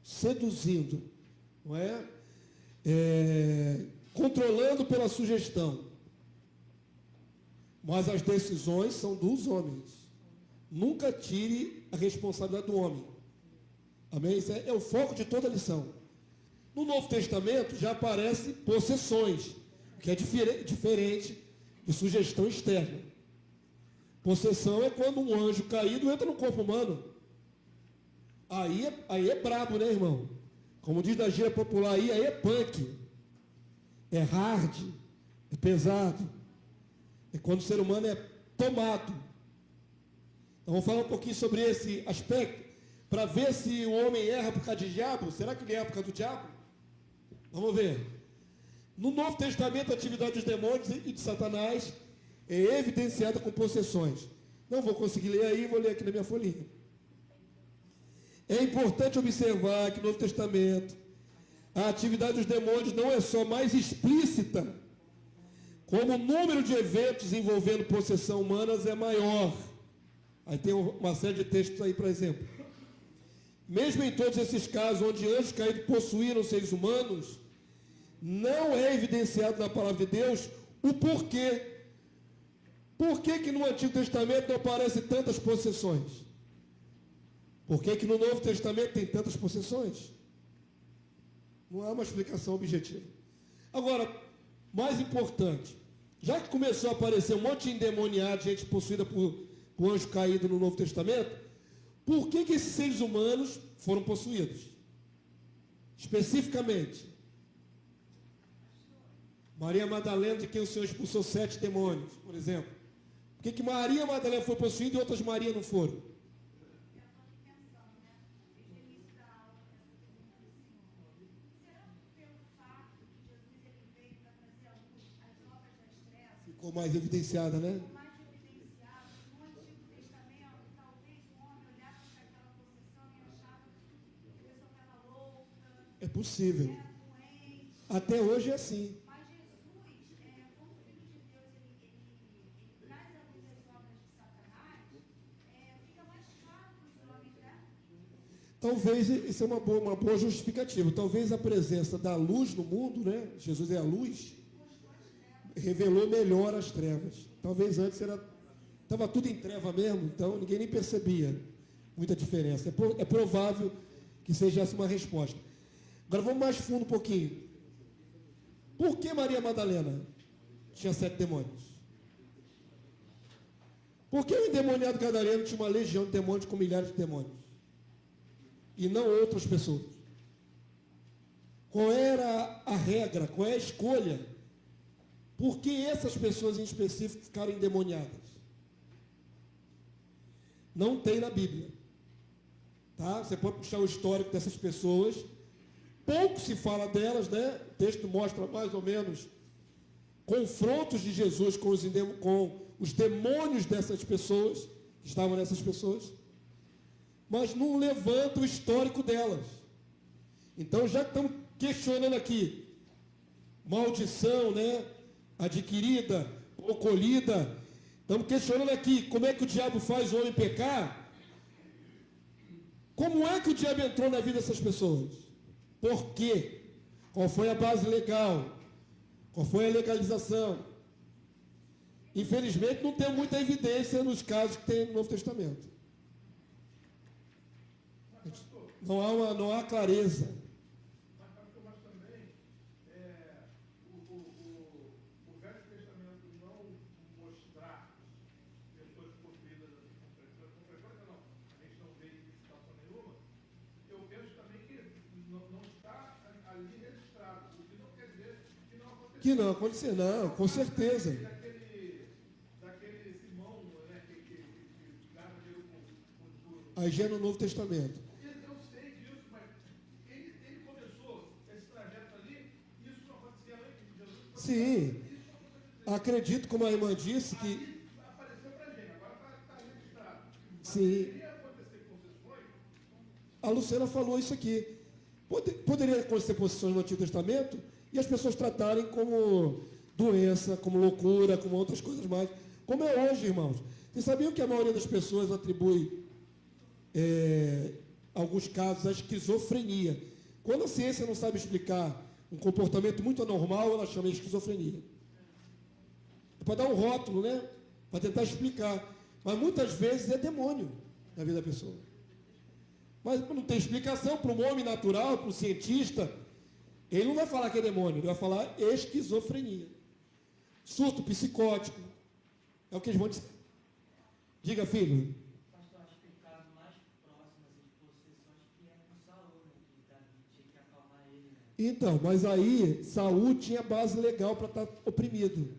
seduzindo, não é? Controlando pela sugestão. Mas as decisões são dos homens. Nunca tire a responsabilidade do homem. Amém? Isso é o foco de toda a lição. No Novo Testamento já aparece possessões, que é diferente de sugestão externa. Possessão é quando um anjo caído entra no corpo humano. Aí é brabo, né, irmão? Como diz da gíria popular aí é punk. É hard, é pesado. É quando o ser humano é tomado. Então vamos falar um pouquinho sobre esse aspecto, para ver se o homem erra por causa de diabo. Será que ele erra por causa do diabo? Vamos ver. No Novo Testamento, a atividade dos demônios e de Satanás é evidenciada com possessões. Não vou conseguir ler aí, vou ler aqui na minha folhinha. É importante observar que no Novo Testamento a atividade dos demônios não é só mais explícita, como o número de eventos envolvendo possessão humanas é maior. Aí tem uma série de textos aí, por exemplo. Mesmo em todos esses casos onde anjos caídos possuíram seres humanos, não é evidenciado na palavra de Deus o porquê. Por que no Antigo Testamento não aparecem tantas possessões? Por que no Novo Testamento tem tantas possessões? Não há uma explicação objetiva. Agora, mais importante, já que começou a aparecer um monte de endemoniado, gente possuída por anjo caído no Novo Testamento, por que esses seres humanos foram possuídos? Especificamente, Maria Madalena, de quem o Senhor expulsou 7 demônios, por exemplo. Por que Maria Madalena foi possuída e outras Maria não foram? Ficou mais evidenciada, né? Mais evidenciado. No Antigo Testamento, talvez o homem olhasse para aquela possessão e achava que a pessoa estava louca, É possível. era doente. Até hoje é assim. Mas Jesus, como Filho de Deus, ele traz a luz das obras de Satanás, fica mais claro para os homens, né? Talvez isso é uma boa justificativa. Talvez a presença da luz no mundo, né? Jesus é a luz, revelou melhor as trevas. Talvez antes estava tudo em treva mesmo, então ninguém nem percebia muita diferença. É provável que seja essa uma resposta. Agora vamos mais fundo um pouquinho. Por que Maria Madalena tinha 7 demônios? Por que o endemoniado gadareno tinha uma legião de demônios com milhares de demônios? E não outras pessoas? Qual era a regra? Qual é a escolha? Por que essas pessoas em específico ficaram endemoniadas? Não tem na Bíblia. Tá? Você pode puxar o histórico dessas pessoas. Pouco se fala delas, né? O texto mostra mais ou menos confrontos de Jesus com os demônios dessas pessoas, que estavam nessas pessoas, mas não levanta o histórico delas. Então, já que estamos questionando aqui, maldição, né? Adquirida ou colhida, estamos questionando aqui, como é que o diabo faz o homem pecar? Como é que o diabo entrou na vida dessas pessoas? Por quê? Qual foi a base legal? Qual foi a legalização? Infelizmente, não tem muita evidência nos casos que tem no Novo Testamento. Não há clareza. Mas também, Que não acontecer, não, com certeza. Daquele Simão, né, que dava dinheiro com Aí já é no Novo Testamento. eu sei disso, mas ele começou esse trajeto ali, isso não acontecia antes de Jesus. Sim. Acredito, como a irmã disse, que. Apareceu pra gente, agora está registrado. Sim. Poderia acontecer concessões? A Luciana falou isso aqui. Poderia acontecer possessões no Antigo Testamento e as pessoas tratarem como doença, como loucura, como outras coisas mais. Como é hoje, irmãos. Vocês sabiam que a maioria das pessoas atribui alguns casos à esquizofrenia? Quando a ciência não sabe explicar um comportamento muito anormal, ela chama de esquizofrenia. É para dar um rótulo, né? Para tentar explicar. Mas muitas vezes é demônio na vida da pessoa. Mas não tem explicação para um homem natural, para um cientista. Ele não vai falar que é demônio, ele vai falar esquizofrenia. Surto psicótico. É o que eles vão dizer. Diga, filho. Pastor, acho que o caso mais próximo assim, de possessões que é com Saul, né? Que Davi tinha que acalmar ele, né? Então, mas aí Saul tinha base legal para estar oprimido,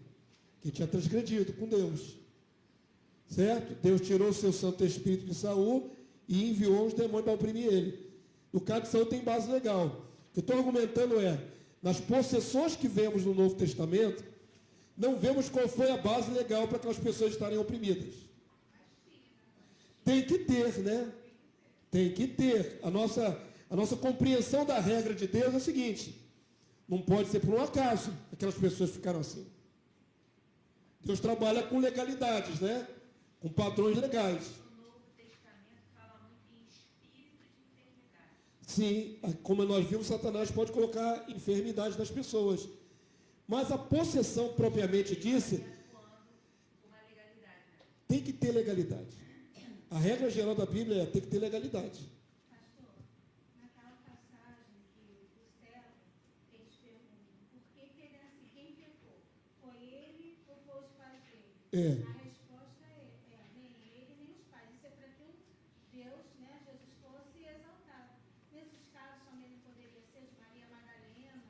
que tinha transgredido com Deus. Certo? Deus tirou o seu Santo Espírito de Saul e enviou os demônios para oprimir ele. No caso de Saul tem base legal. O que eu estou argumentando nas possessões que vemos no Novo Testamento, não vemos qual foi a base legal para aquelas pessoas estarem oprimidas. Tem que ter, né? Tem que ter. A nossa compreensão da regra de Deus é a seguinte: não pode ser por um acaso aquelas pessoas ficaram assim. Deus trabalha com legalidades, né? Com padrões legais. O Novo Testamento fala muito em espírito de enfermidade. Sim, como nós vimos, Satanás pode colocar enfermidades nas pessoas. Mas a possessão propriamente disse, Uma legalidade, né? tem que ter legalidade. A regra geral da Bíblia é tem que ter legalidade. Pastor, naquela passagem que o servo, eles perguntam, por que ele é assim? Quem pecou? Foi ele ou foi os pais dele? A resposta é nem ele nem os pais. Isso é para que Deus, né, Jesus fosse exaltado. Nesses casos também não poderia ser de Maria Madalena,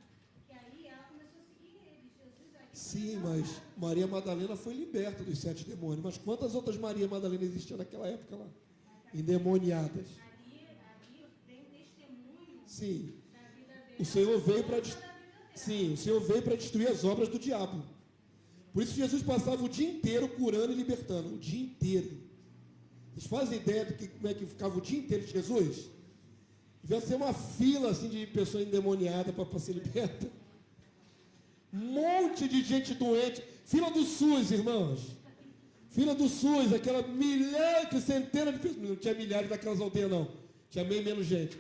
que aí ela começou a seguir ele. Jesus aí. Sim, mas Maria Madalena foi liberta dos 7 demônios. Mas quantas outras Maria Madalena existiam naquela época lá? Endemoniadas. Ali vem um testemunho Sim. da vida dele. O Senhor veio para Sim, o Senhor veio para destruir as obras do diabo. Por isso Jesus passava o dia inteiro curando e libertando. O dia inteiro. Vocês fazem ideia de como é que ficava o dia inteiro de Jesus? Devia ser uma fila assim de pessoas endemoniadas para ser liberta. Um monte de gente doente. Fila do SUS, irmãos. Fila do SUS, aquela milhares, centenas de pessoas. Não tinha milhares daquelas aldeias, não. Tinha bem menos gente.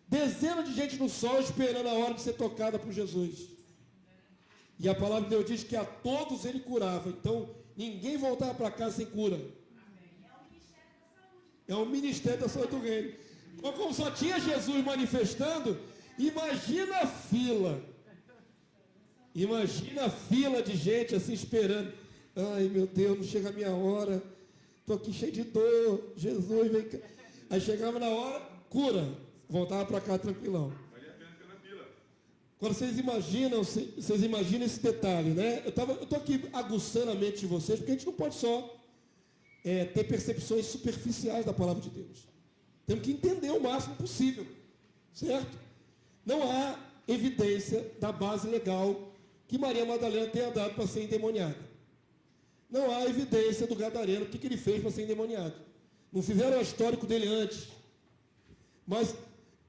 Dezenas de gente no sol esperando a hora de ser tocada por Jesus. E a palavra de Deus diz que a todos ele curava. Então, ninguém voltava para casa sem cura. É o ministério da saúde do reino. Então, como só tinha Jesus manifestando, imagina a fila. Imagina a fila de gente assim esperando. Ai, meu Deus, não chega a minha hora. Estou aqui cheio de dor. Jesus, vem cá. Aí chegava na hora, cura. Voltava para cá tranquilão. Valia a pena ficar na fila. Agora vocês imaginam esse detalhe, né? Eu estou aqui aguçando a mente de vocês, porque a gente não pode só ter percepções superficiais da palavra de Deus. Temos que entender o máximo possível, certo? Não há evidência da base legal que Maria Madalena tenha dado para ser endemoniada. Não há evidência do gadareno, o que ele fez para ser endemoniado. Não fizeram o histórico dele antes. Mas,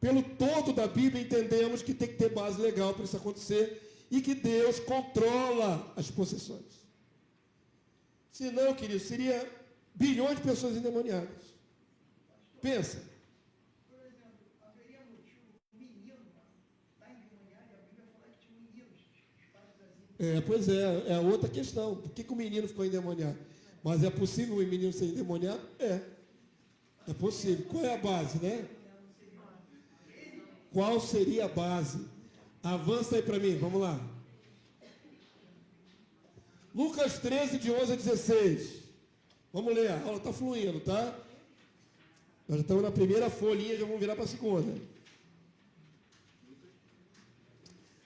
pelo todo da Bíblia, entendemos que tem que ter base legal para isso acontecer e que Deus controla as possessões. Senão, querido, seria bilhões de pessoas endemoniadas. Pensa. Por exemplo, haveria motivo o menino estar endemoniado e a Bíblia fala que tinha meninos, os pais das Pois é outra questão. Por que o menino ficou endemoniado? Mas é possível o menino ser endemoniado? É possível. Qual é a base, né? Qual seria a base? Avança aí para mim, vamos lá. Lucas 13, de 11 a 16. Vamos ler, a aula está fluindo, tá? Nós já estamos na primeira folhinha, já vamos virar para a segunda.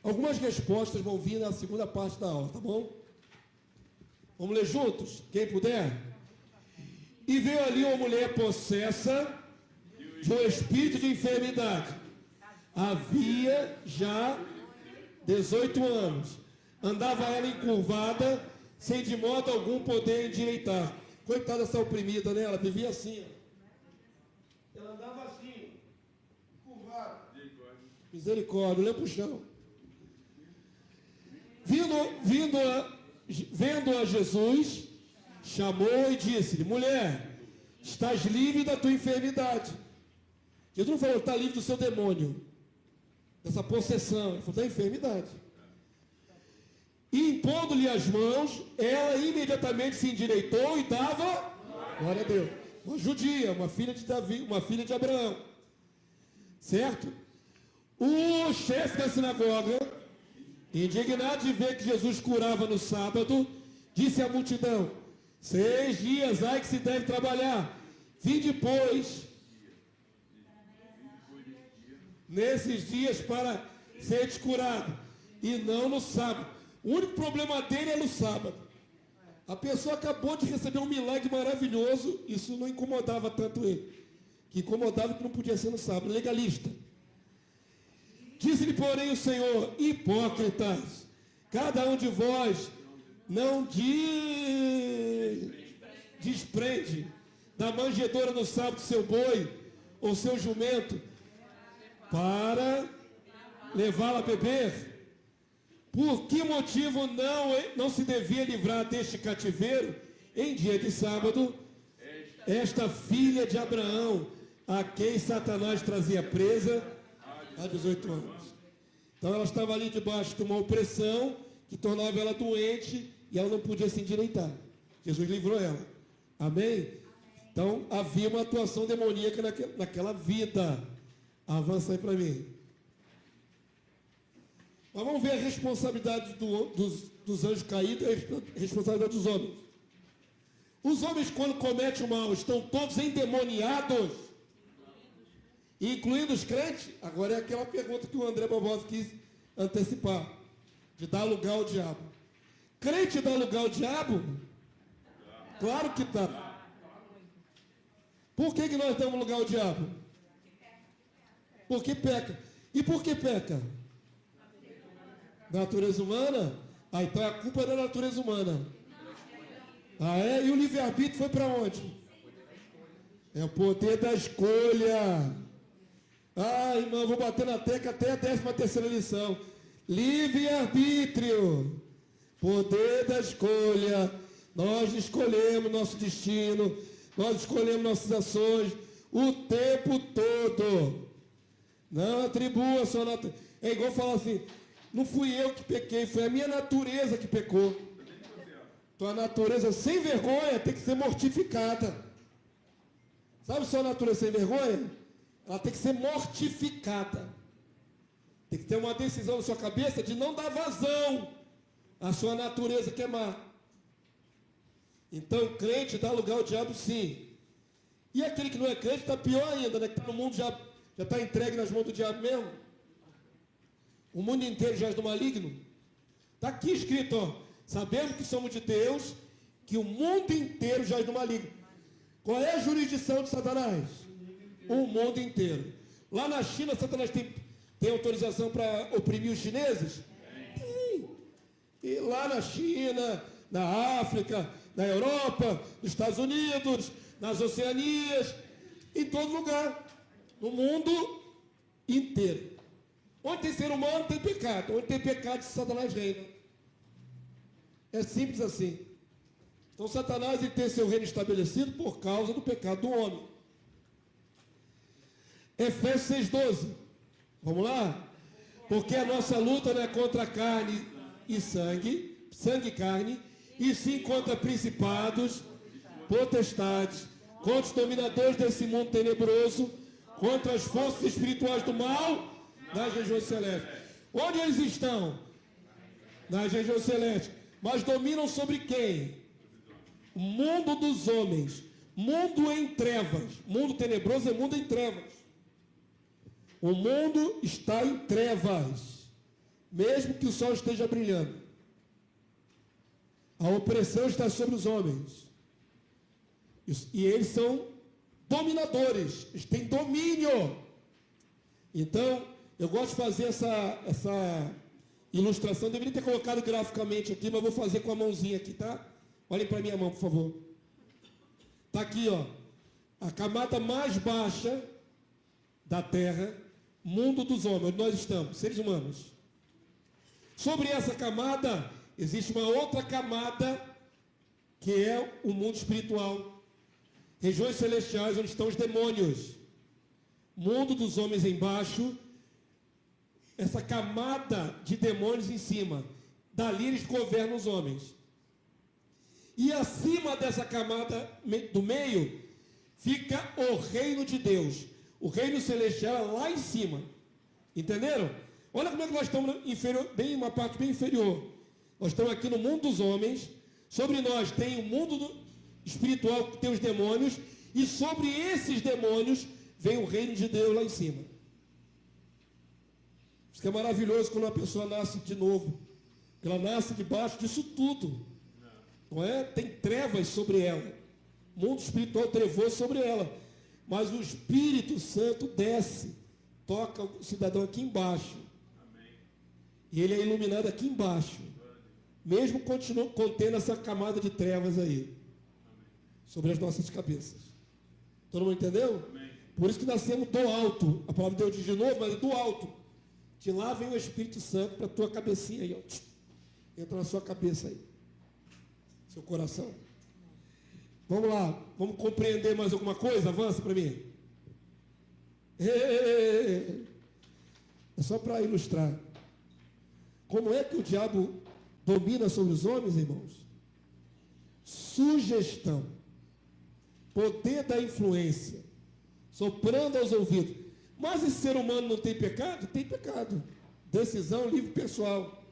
Algumas respostas vão vir na segunda parte da aula, tá bom? Vamos ler juntos? Quem puder? E veio ali uma mulher possessa de um espírito de enfermidade. Havia já 18 anos. Andava ela encurvada, sem de modo algum poder endireitar. Coitada dessa oprimida, né? Ela vivia assim, ó. Ela andava assim, curvada. Misericórdia, olha para o chão. Vendo a Jesus, chamou e disse-lhe: mulher, estás livre da tua enfermidade. Jesus não falou, está livre do seu demônio, dessa possessão. Ele falou, da enfermidade. E impondo-lhe as mãos, ela imediatamente se endireitou e dava glória a Deus. Uma judia, uma filha de Davi, uma filha de Abraão. Certo? O chefe da sinagoga, indignado de ver que Jesus curava no sábado, disse à multidão: 6 dias há que se deve trabalhar. Vinde, pois, nesses dias para seres curado, e não no sábado. O único problema dele é no sábado. A pessoa acabou de receber um milagre maravilhoso, isso não incomodava tanto ele. Que incomodava que não podia ser no sábado, legalista. Disse-lhe, porém, o Senhor: hipócritas, cada um de vós não desprende da manjedoura no sábado seu boi ou seu jumento para levá-lo a beber. Por que motivo não se devia livrar deste cativeiro em dia de sábado esta filha de Abraão, a quem Satanás trazia presa há 18 anos? Então ela estava ali debaixo de uma opressão que tornava ela doente e ela não podia se endireitar. Jesus livrou ela. Amém? Então havia uma atuação demoníaca naquela vida. Avança aí para mim. Mas vamos ver a responsabilidade dos anjos caídos e a responsabilidade dos homens. Os homens, quando cometem o mal, estão todos endemoniados, incluindo os crentes. Agora é aquela pergunta que o André Barbosa quis antecipar, de dar lugar ao diabo. Crente dá lugar ao diabo? Claro que dá. Por que nós damos lugar ao diabo? Porque peca. E por que peca? Natureza humana? Ah, então a culpa é da natureza humana. Ah, é? E o livre-arbítrio foi para onde? É o poder da escolha. Ah, irmão, vou bater na tecla até a 13ª lição. Livre-arbítrio. Poder da escolha. Nós escolhemos nosso destino. Nós escolhemos nossas ações o tempo todo. Não atribua a sua natureza. É igual falar assim: não fui eu que pequei, foi a minha natureza que pecou. Tua natureza sem vergonha tem que ser mortificada. Sabe sua natureza sem vergonha? Ela tem que ser mortificada. Tem que ter uma decisão na sua cabeça de não dar vazão à sua natureza que é má. Então, crente dá lugar ao diabo, sim. E aquele que não é crente está pior ainda, né? Que está no mundo já está entregue nas mãos do diabo mesmo. O mundo inteiro jaz do maligno. Está aqui escrito, ó: sabemos que somos de Deus, que o mundo inteiro jaz do maligno. Qual é a jurisdição de Satanás? O mundo inteiro. Lá na China, Satanás tem autorização para oprimir os chineses? Sim. E lá na China, na África, na Europa, nos Estados Unidos, nas Oceanias, em todo lugar, no mundo inteiro. Onde tem ser humano, tem pecado. Onde tem pecado, Satanás reina. É simples assim. Então, Satanás tem seu reino estabelecido por causa do pecado do homem. Efésios 6,12. Vamos lá? Porque a nossa luta não é contra carne e sangue e carne, e sim contra principados, potestades, contra os dominadores desse mundo tenebroso, contra as forças espirituais do mal nas regiões celestes. Onde eles estão? Nas regiões celestes. Mas dominam sobre quem? O mundo dos homens. Mundo em trevas. Mundo tenebroso é mundo em trevas. O mundo está em trevas. mesmo que o sol esteja brilhando. A opressão está sobre os homens. E eles são dominadores, eles têm domínio. Então, eu gosto de fazer essa ilustração. Deveria ter colocado graficamente aqui, mas vou fazer com a mãozinha aqui, tá? Olhem para a minha mão, por favor. Está aqui, ó. A camada mais baixa da Terra, mundo dos homens, onde nós estamos, seres humanos. Sobre essa camada, existe uma outra camada, que é o mundo espiritual. Regiões celestiais, onde estão os demônios. Mundo dos homens embaixo, essa camada de demônios em cima. Dali eles governam os homens. E acima dessa camada do meio, fica o reino de Deus. O reino celestial é lá em cima. Entenderam? Olha como é que nós estamos uma parte bem inferior. Nós estamos aqui no mundo dos homens. Sobre nós tem o mundo espiritual, que tem os demônios. E sobre esses demônios vem o reino de Deus lá em cima. Isso que é maravilhoso quando uma pessoa nasce de novo. Ela nasce debaixo disso tudo. Não é? Tem trevas sobre ela. O mundo espiritual trevoso sobre ela. Mas o Espírito Santo desce, toca o cidadão aqui embaixo. Amém. E ele é iluminado aqui embaixo. Mesmo continuando contendo essa camada de trevas aí. Amém. Sobre as nossas cabeças. Todo mundo entendeu? Amém. Por isso que nascemos do alto. A palavra de Deus diz de novo, mas é do alto. De lá vem o Espírito Santo para a tua cabecinha aí, ó. Entra na sua cabeça aí. Seu coração. Vamos lá, vamos compreender mais alguma coisa? Avança para mim. É só para ilustrar. Como é que o diabo domina sobre os homens, irmãos? Sugestão. Poder da influência. Soprando aos ouvidos. Mas esse ser humano não tem pecado? Tem pecado. Decisão livre pessoal.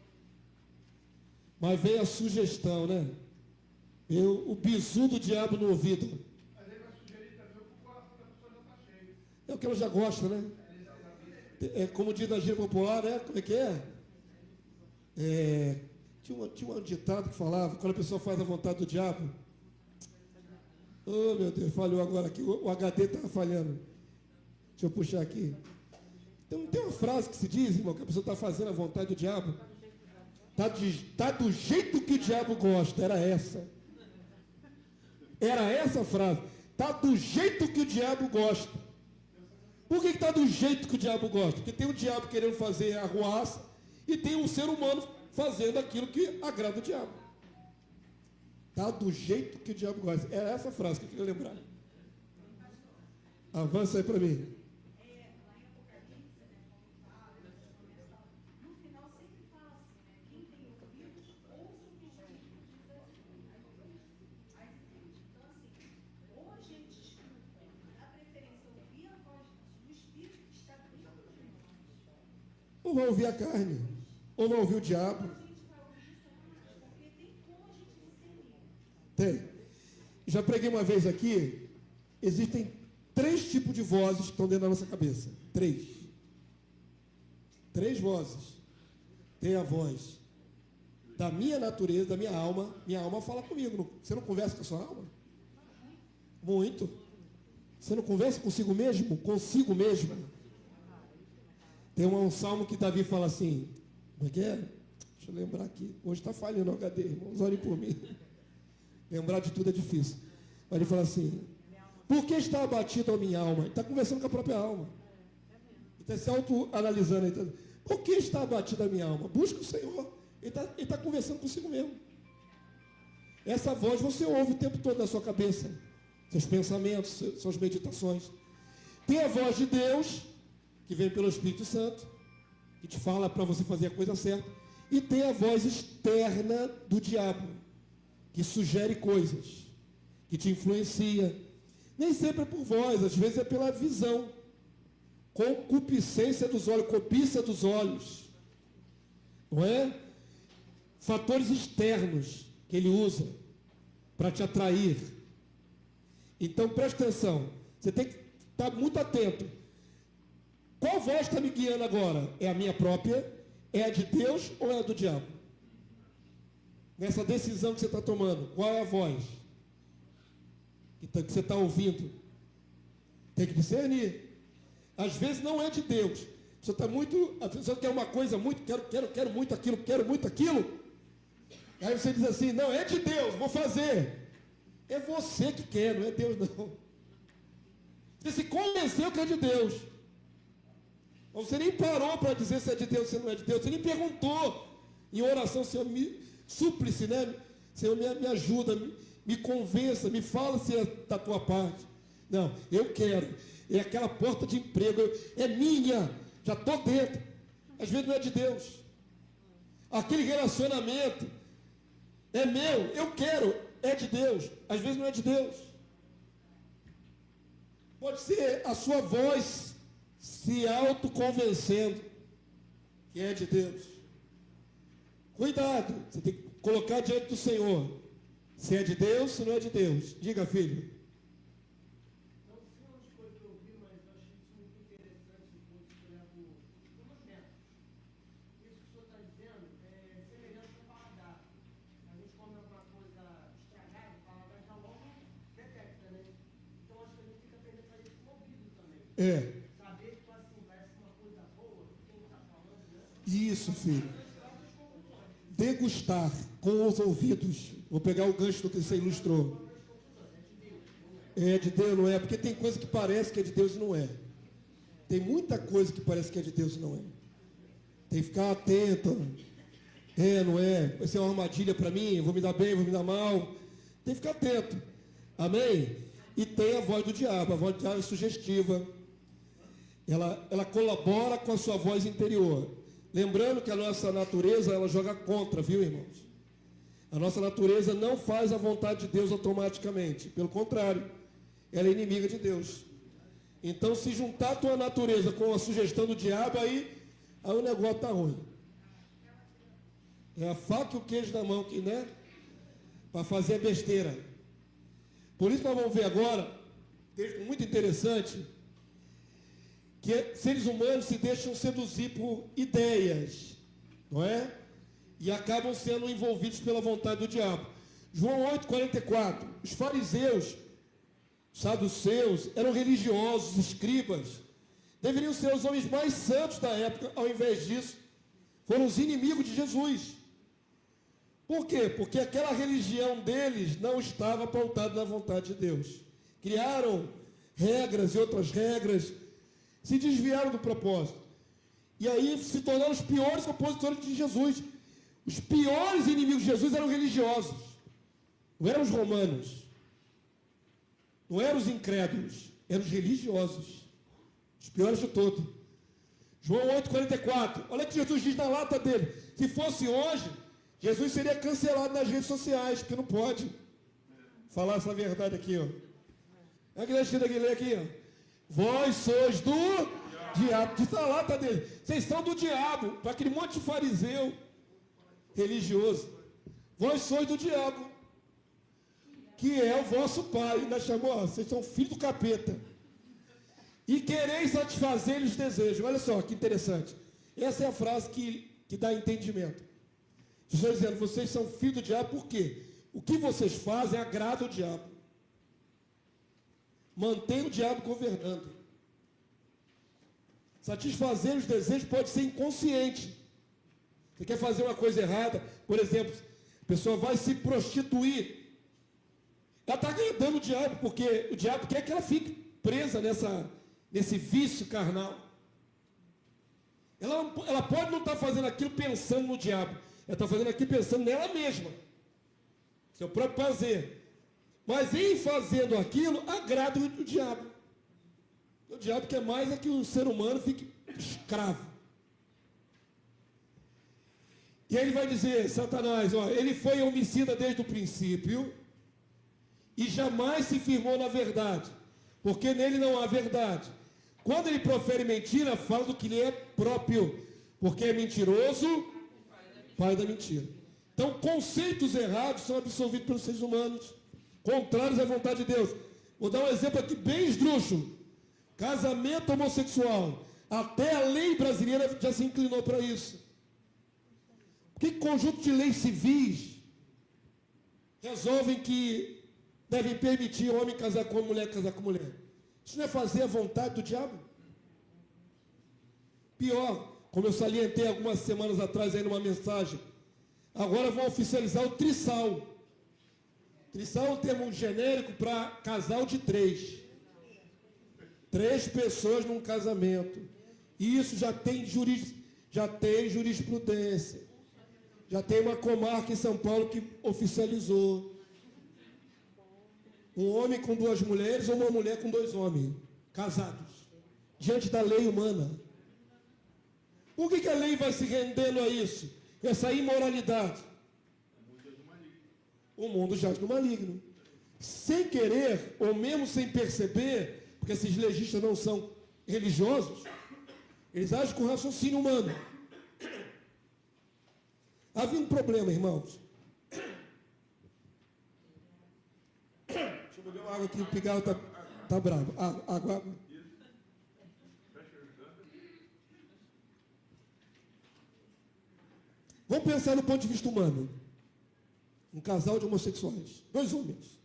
Mas vem a sugestão, né? O bizu do diabo no ouvido. Mas ele vai sugerir também o coração da pessoa já está cheio. É o que ela já gosta, né? É, como diz na gíria popular, né? Como é que é? Tinha um ditado que falava, quando a pessoa faz a vontade do diabo. Oh, meu Deus, falhou agora aqui. O HD estava falhando. Deixa eu puxar aqui. Então, não tem uma frase que se diz, irmão, que a pessoa está fazendo a vontade do diabo? Tá do jeito que o diabo gosta. Era essa. Era essa a frase. Está do jeito que o diabo gosta. Por que está do jeito que o diabo gosta? Porque tem o diabo querendo fazer arruaça e tem um ser humano fazendo aquilo que agrada o diabo. Está do jeito que o diabo gosta. Era essa a frase que eu queria lembrar. Avança aí para mim. Ou vai ouvir a carne, ou vai ouvir o diabo. Tem. Já preguei uma vez aqui, existem 3 tipos de vozes que estão dentro da nossa cabeça. 3. 3 vozes. Tem a voz da minha natureza, da minha alma. Minha alma fala comigo. Você não conversa com a sua alma? Muito. Você não conversa consigo mesmo? Consigo mesmo? Tem um salmo que Davi fala assim, como é que é? Deixa eu lembrar aqui. Hoje está falhando o HD, irmãos, olhem por mim. Lembrar de tudo é difícil. Mas ele fala assim, por que está abatida a minha alma? Ele está conversando com a própria alma. Ele está se autoanalisando. Por que está abatida a minha alma? Busca o Senhor. Ele está conversando consigo mesmo. Essa voz você ouve o tempo todo na sua cabeça. Seus pensamentos, suas meditações. Tem a voz de Deus, que vem pelo Espírito Santo, que te fala para você fazer a coisa certa. E tem a voz externa do diabo, que sugere coisas, que te influencia. Nem sempre é por voz, às vezes é pela visão. Concupiscência dos olhos, cobiça dos olhos. Não é? Fatores externos que ele usa para te atrair. Então preste atenção, você tem que estar muito atento. Qual voz está me guiando agora? É a minha própria? é de Deus ou é do diabo? Nessa decisão que você está tomando, qual é a voz que você está ouvindo? Tem que discernir. Às vezes não é de Deus. Você está muito, a pessoa quer uma coisa muito, quero muito aquilo, quero muito aquilo. Aí você diz assim, não, é de Deus, vou fazer. É você que quer, não é Deus não. Você se convenceu que é de Deus. Você nem parou para dizer se é de Deus ou se não é de Deus. Você nem perguntou em oração, Senhor, súplice, né? Senhor, me ajuda, me convença, me fala se é da tua parte. Não, eu quero. É aquela porta de emprego, é minha, já estou dentro. Às vezes não é de Deus. Aquele relacionamento é meu, eu quero, é de Deus. Às vezes não é de Deus. Pode ser a sua voz se autoconvencendo que é de Deus. Cuidado, você tem que colocar diante do Senhor. Se é de Deus, se não é de Deus. Diga, filho. Não sei onde foi que eu vi, mas eu achei isso muito interessante depois que eu levo alguns métodos. Isso que o senhor está dizendo é semelhante ao paladar. A gente come alguma coisa estragada, o paladar já logo detecta, né? Então acho que a gente tem que aprender a fazer isso com o ouvido também. Saber que assim, parece uma coisa boa, quem está falando, né? Isso, filho. Degustar com os ouvidos. Vou pegar o gancho do que você ilustrou. É de Deus, não é? Porque tem coisa que parece que é de Deus e não é. Tem muita coisa que parece que é de Deus e não é. Tem que ficar atento. É, não é? Vai ser uma armadilha para mim, vou me dar bem, vou me dar mal. Tem que ficar atento. Amém? E tem a voz do diabo. A voz do diabo é sugestiva. Ela colabora com a sua voz interior. Lembrando que a nossa natureza, ela joga contra, viu, irmãos? A nossa natureza não faz a vontade de Deus automaticamente. Pelo contrário, ela é inimiga de Deus. Então, se juntar a tua natureza com a sugestão do diabo, aí o negócio está ruim. É a faca e o queijo na mão, que, né? Para fazer besteira. Por isso nós vamos ver agora, texto muito interessante, que seres humanos se deixam seduzir por ideias, não é? E acabam sendo envolvidos pela vontade do diabo. João 8,44. Os fariseus, saduceus, eram religiosos, escribas. Deveriam ser os homens mais santos da época. Ao invés disso, foram os inimigos de Jesus. Por quê? Porque aquela religião deles não estava pautada na vontade de Deus. Criaram regras e outras regras, se desviaram do propósito. E aí se tornaram os piores opositores de Jesus. Os piores inimigos de Jesus eram religiosos. Não eram os romanos. Não eram os incrédulos. Eram os religiosos. Os piores de todos. João 8,44. Olha o que Jesus diz na lata dele. Se fosse hoje, Jesus seria cancelado nas redes sociais, porque não pode falar essa verdade aqui, ó. É a igreja que lê aqui, ó. Vós sois do diabo. Diz na lata dele. Vocês são do diabo. Para aquele monte de fariseu religioso. Vós sois do diabo, que é o vosso pai. Ainda chamou, ó, vocês são filhos do capeta. E quereis satisfazer-lhes os desejos. Olha só que interessante. Essa é a frase que dá entendimento. Jesus dizendo, vocês são filhos do diabo, por quê? O que vocês fazem agrada o diabo. Mantém o diabo governando. Satisfazer os desejos pode ser inconsciente. Você quer fazer uma coisa errada, por exemplo, a pessoa vai se prostituir. Ela está agradando o diabo, porque o diabo quer que ela fique presa nesse vício carnal. Ela pode não estar fazendo aquilo pensando no diabo. Ela está fazendo aquilo pensando nela mesma. Seu próprio prazer. Mas em fazendo aquilo, agrada o diabo. O diabo quer mais é que o ser humano fique escravo. E aí ele vai dizer, Satanás, ó, ele foi homicida desde o princípio e jamais se firmou na verdade, porque nele não há verdade. Quando ele profere mentira, fala do que lhe é próprio, porque é mentiroso, pai da mentira. Então, conceitos errados são absorvidos pelos seres humanos, contrários à vontade de Deus. Vou dar um exemplo aqui bem esdrúxulo. Casamento homossexual. Até a lei brasileira já se inclinou para isso. Por que conjunto de leis civis resolvem que devem permitir o homem casar com a mulher, casar com a mulher? Isso não é fazer a vontade do diabo? Pior, como eu salientei algumas semanas atrás aí numa mensagem, agora vão oficializar o trissal. Trissal é um termo genérico para casal de 3. 3 pessoas num casamento. E isso já tem jurisprudência. Já tem uma comarca em São Paulo que oficializou. Um homem com 2 mulheres ou uma mulher com 2 homens casados, diante da lei humana. Por que a lei vai se rendendo a isso? Essa imoralidade. O mundo jaz no maligno. Sem querer, ou mesmo sem perceber, porque esses legistas não são religiosos, eles agem com raciocínio humano. Havia um problema, irmãos. Deixa eu beber uma água aqui, o pigarro está bravo. Água. Vamos pensar no ponto de vista humano. Um casal de homossexuais. 2 homens.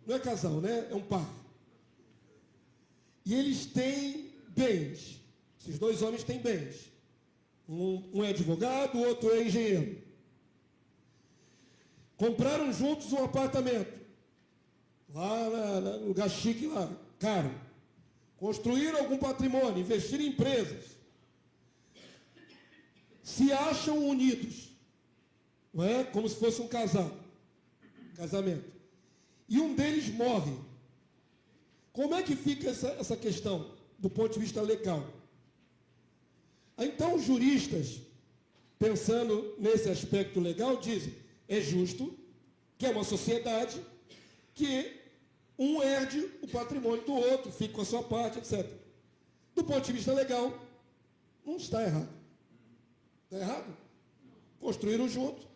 Não é casal, né? É um par. E eles têm bens. Esses 2 homens têm bens. Um é advogado, o outro é engenheiro. Compraram juntos um apartamento. Lá no lugar chique, lá, caro. Construíram algum patrimônio, investiram em empresas. Se acham unidos, não é? Como se fosse um casamento. E um deles morre. Como é que fica essa questão do ponto de vista legal? Então os juristas, pensando nesse aspecto legal, dizem, é justo que é uma sociedade que um herde o patrimônio do outro, fique com a sua parte, etc. Do ponto de vista legal, não está errado. Está errado? Construíram junto,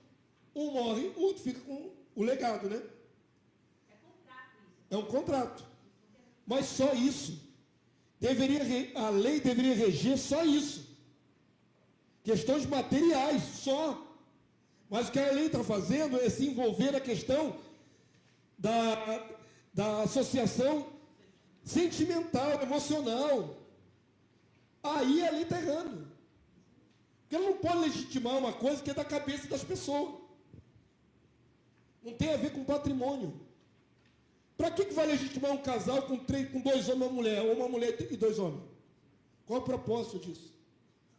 um morre, o outro fica com o legado, né? É um contrato. Mas só isso. A lei deveria reger só isso. Questões materiais, só. Mas o que a lei está fazendo é se envolver na questão da associação sentimental, emocional. Aí a lei está errando. Porque ela não pode legitimar uma coisa que é da cabeça das pessoas. Não tem a ver com patrimônio. Para que vai legitimar um casal com 2 homens e uma mulher, ou uma mulher e 2 homens? Qual é o propósito disso?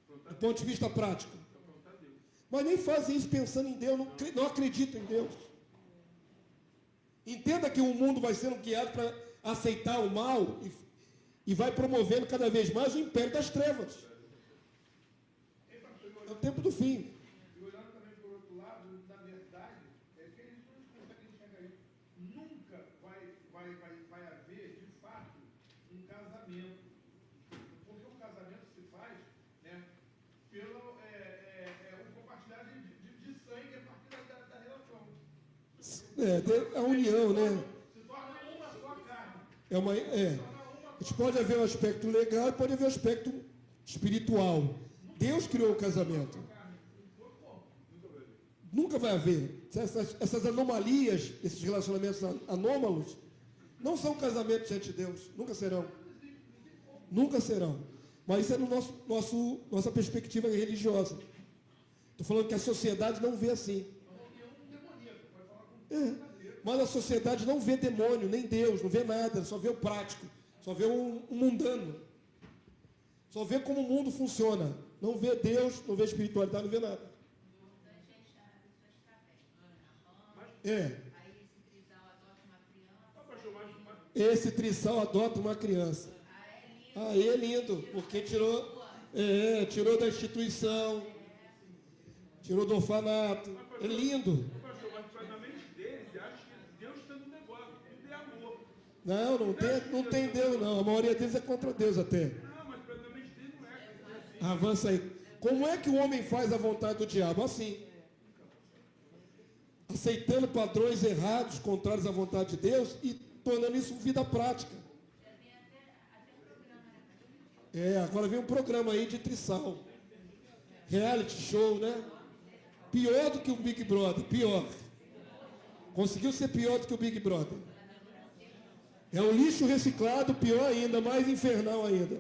Do ponto de vista prático. Mas nem fazem isso pensando em Deus, não acreditam em Deus. Entenda que o mundo vai sendo guiado para aceitar o mal e vai promovendo cada vez mais o império das trevas. É o tempo do fim. E olhando também por outro lado, na verdade, é que eles não conseguem enxergar isso. Nunca vai haver, de fato, um casamento. Porque o casamento se faz, né, pelo compartilhar de sangue a partir da relação. A união, né? Se torna uma só carne. A gente pode haver um aspecto legal e pode haver um aspecto espiritual. Deus criou o casamento. Nunca vai haver. Essas anomalias, esses relacionamentos anômalos, não são casamentos diante de Deus. Nunca serão. Nunca serão. Mas isso é no nossa perspectiva religiosa. Estou falando que a sociedade não vê assim. Mas a sociedade não vê demônio, nem Deus, não vê nada, só vê o prático, só vê um mundano. Só vê como o mundo funciona. Não vê Deus, não vê espiritualidade, não vê nada. Esse trisal adota uma criança. Aí é lindo, porque tirou da instituição, tirou do orfanato. É lindo. Mas na mente deles, acho que Deus está no negócio, tudo é amor. Não tem Deus, não. A maioria deles é contra Deus até. Não, mas na mente deles não é assim. Avança aí. Como é que o homem faz a vontade do diabo? Assim. Aceitando padrões errados, contrários à vontade de Deus e tornando isso vida prática. Agora vem um programa aí de trissal. Reality show, né? pior do que o Big Brother, pior. Conseguiu ser pior do que o Big Brother. É o lixo reciclado, pior ainda, mais infernal ainda.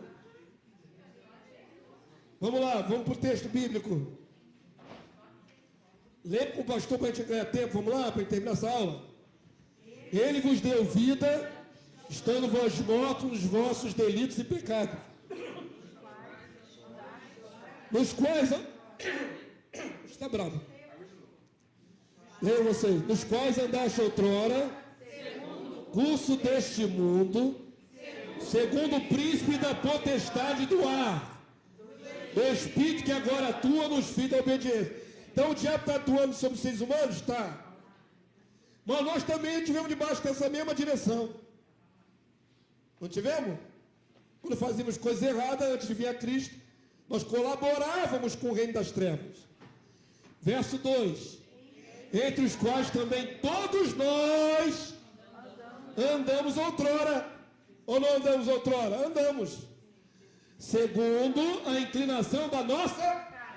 Vamos lá, vamos para o texto bíblico. Lê com o pastor para a gente ganhar tempo, vamos lá, para terminar essa aula. Ele vos deu vida, estando vós mortos nos vossos delitos e pecados, nos quais... Está bravo. Leiam vocês. Nos quais andaste outrora, curso deste mundo, segundo o príncipe da potestade do ar, do espírito que agora atua nos filhos da obediência. Então o diabo está atuando sobre os seres humanos? Está. Mas nós também tivemos debaixo dessa mesma direção. Não tivemos? Quando fazíamos coisas erradas antes de vir a Cristo, nós colaborávamos com o reino das trevas. Verso 2. Entre os quais também todos nós andamos outrora. Ou não andamos outrora? Andamos. Segundo a inclinação da nossa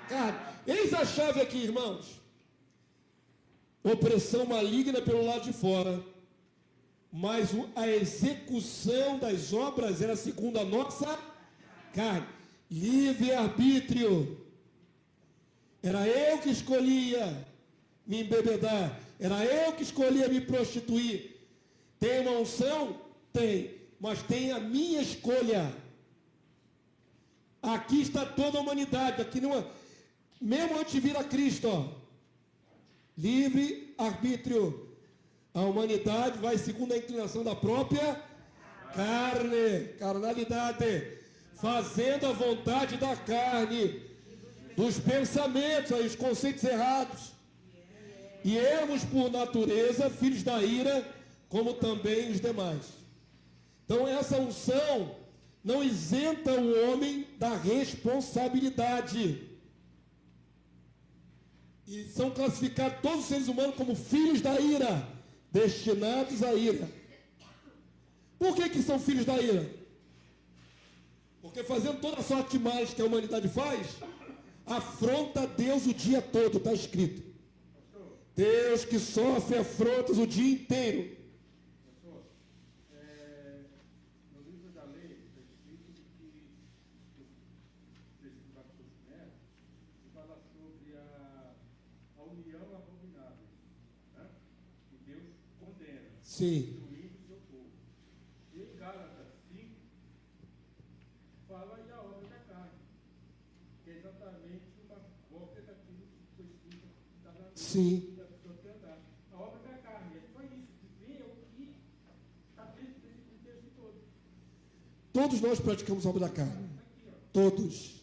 carne. Eis a chave aqui, irmãos. Opressão maligna pelo lado de fora. Mas a execução das obras era segundo a nossa carne. Livre-arbítrio. Era eu que escolhia me embebedar. Era eu que escolhia me prostituir. Tem uma unção? Tem. Mas tem a minha escolha. Aqui está toda a humanidade. Aqui não é... Mesmo antes de vir a Cristo, ó. Livre-arbítrio. A humanidade vai segundo a inclinação da própria carne. Carnalidade. Fazendo a vontade da carne. Dos pensamentos, aí, os conceitos errados. E éramos, por natureza, filhos da ira, como também os demais. Então, essa unção não isenta o homem da responsabilidade. E são classificados todos os seres humanos como filhos da ira, destinados à ira. Por que são filhos da ira? Porque fazendo toda a sorte de males que a humanidade faz, afronta Deus o dia todo, está escrito. Deus que sofre afrontas o dia inteiro. Pastor, no livro da lei está escrito que o princípio da costumeira fala sobre a união abominável, né? Que Deus condena. Sim. Destruindo o seu povo. E em Gálatas 5 fala da obra da carne, que é exatamente uma cópia daquilo que foi escrito da lei. Sim. A obra da carne, é só isso, que vê o que está dentro desse texto todo. Todos nós praticamos a obra da carne. Todos.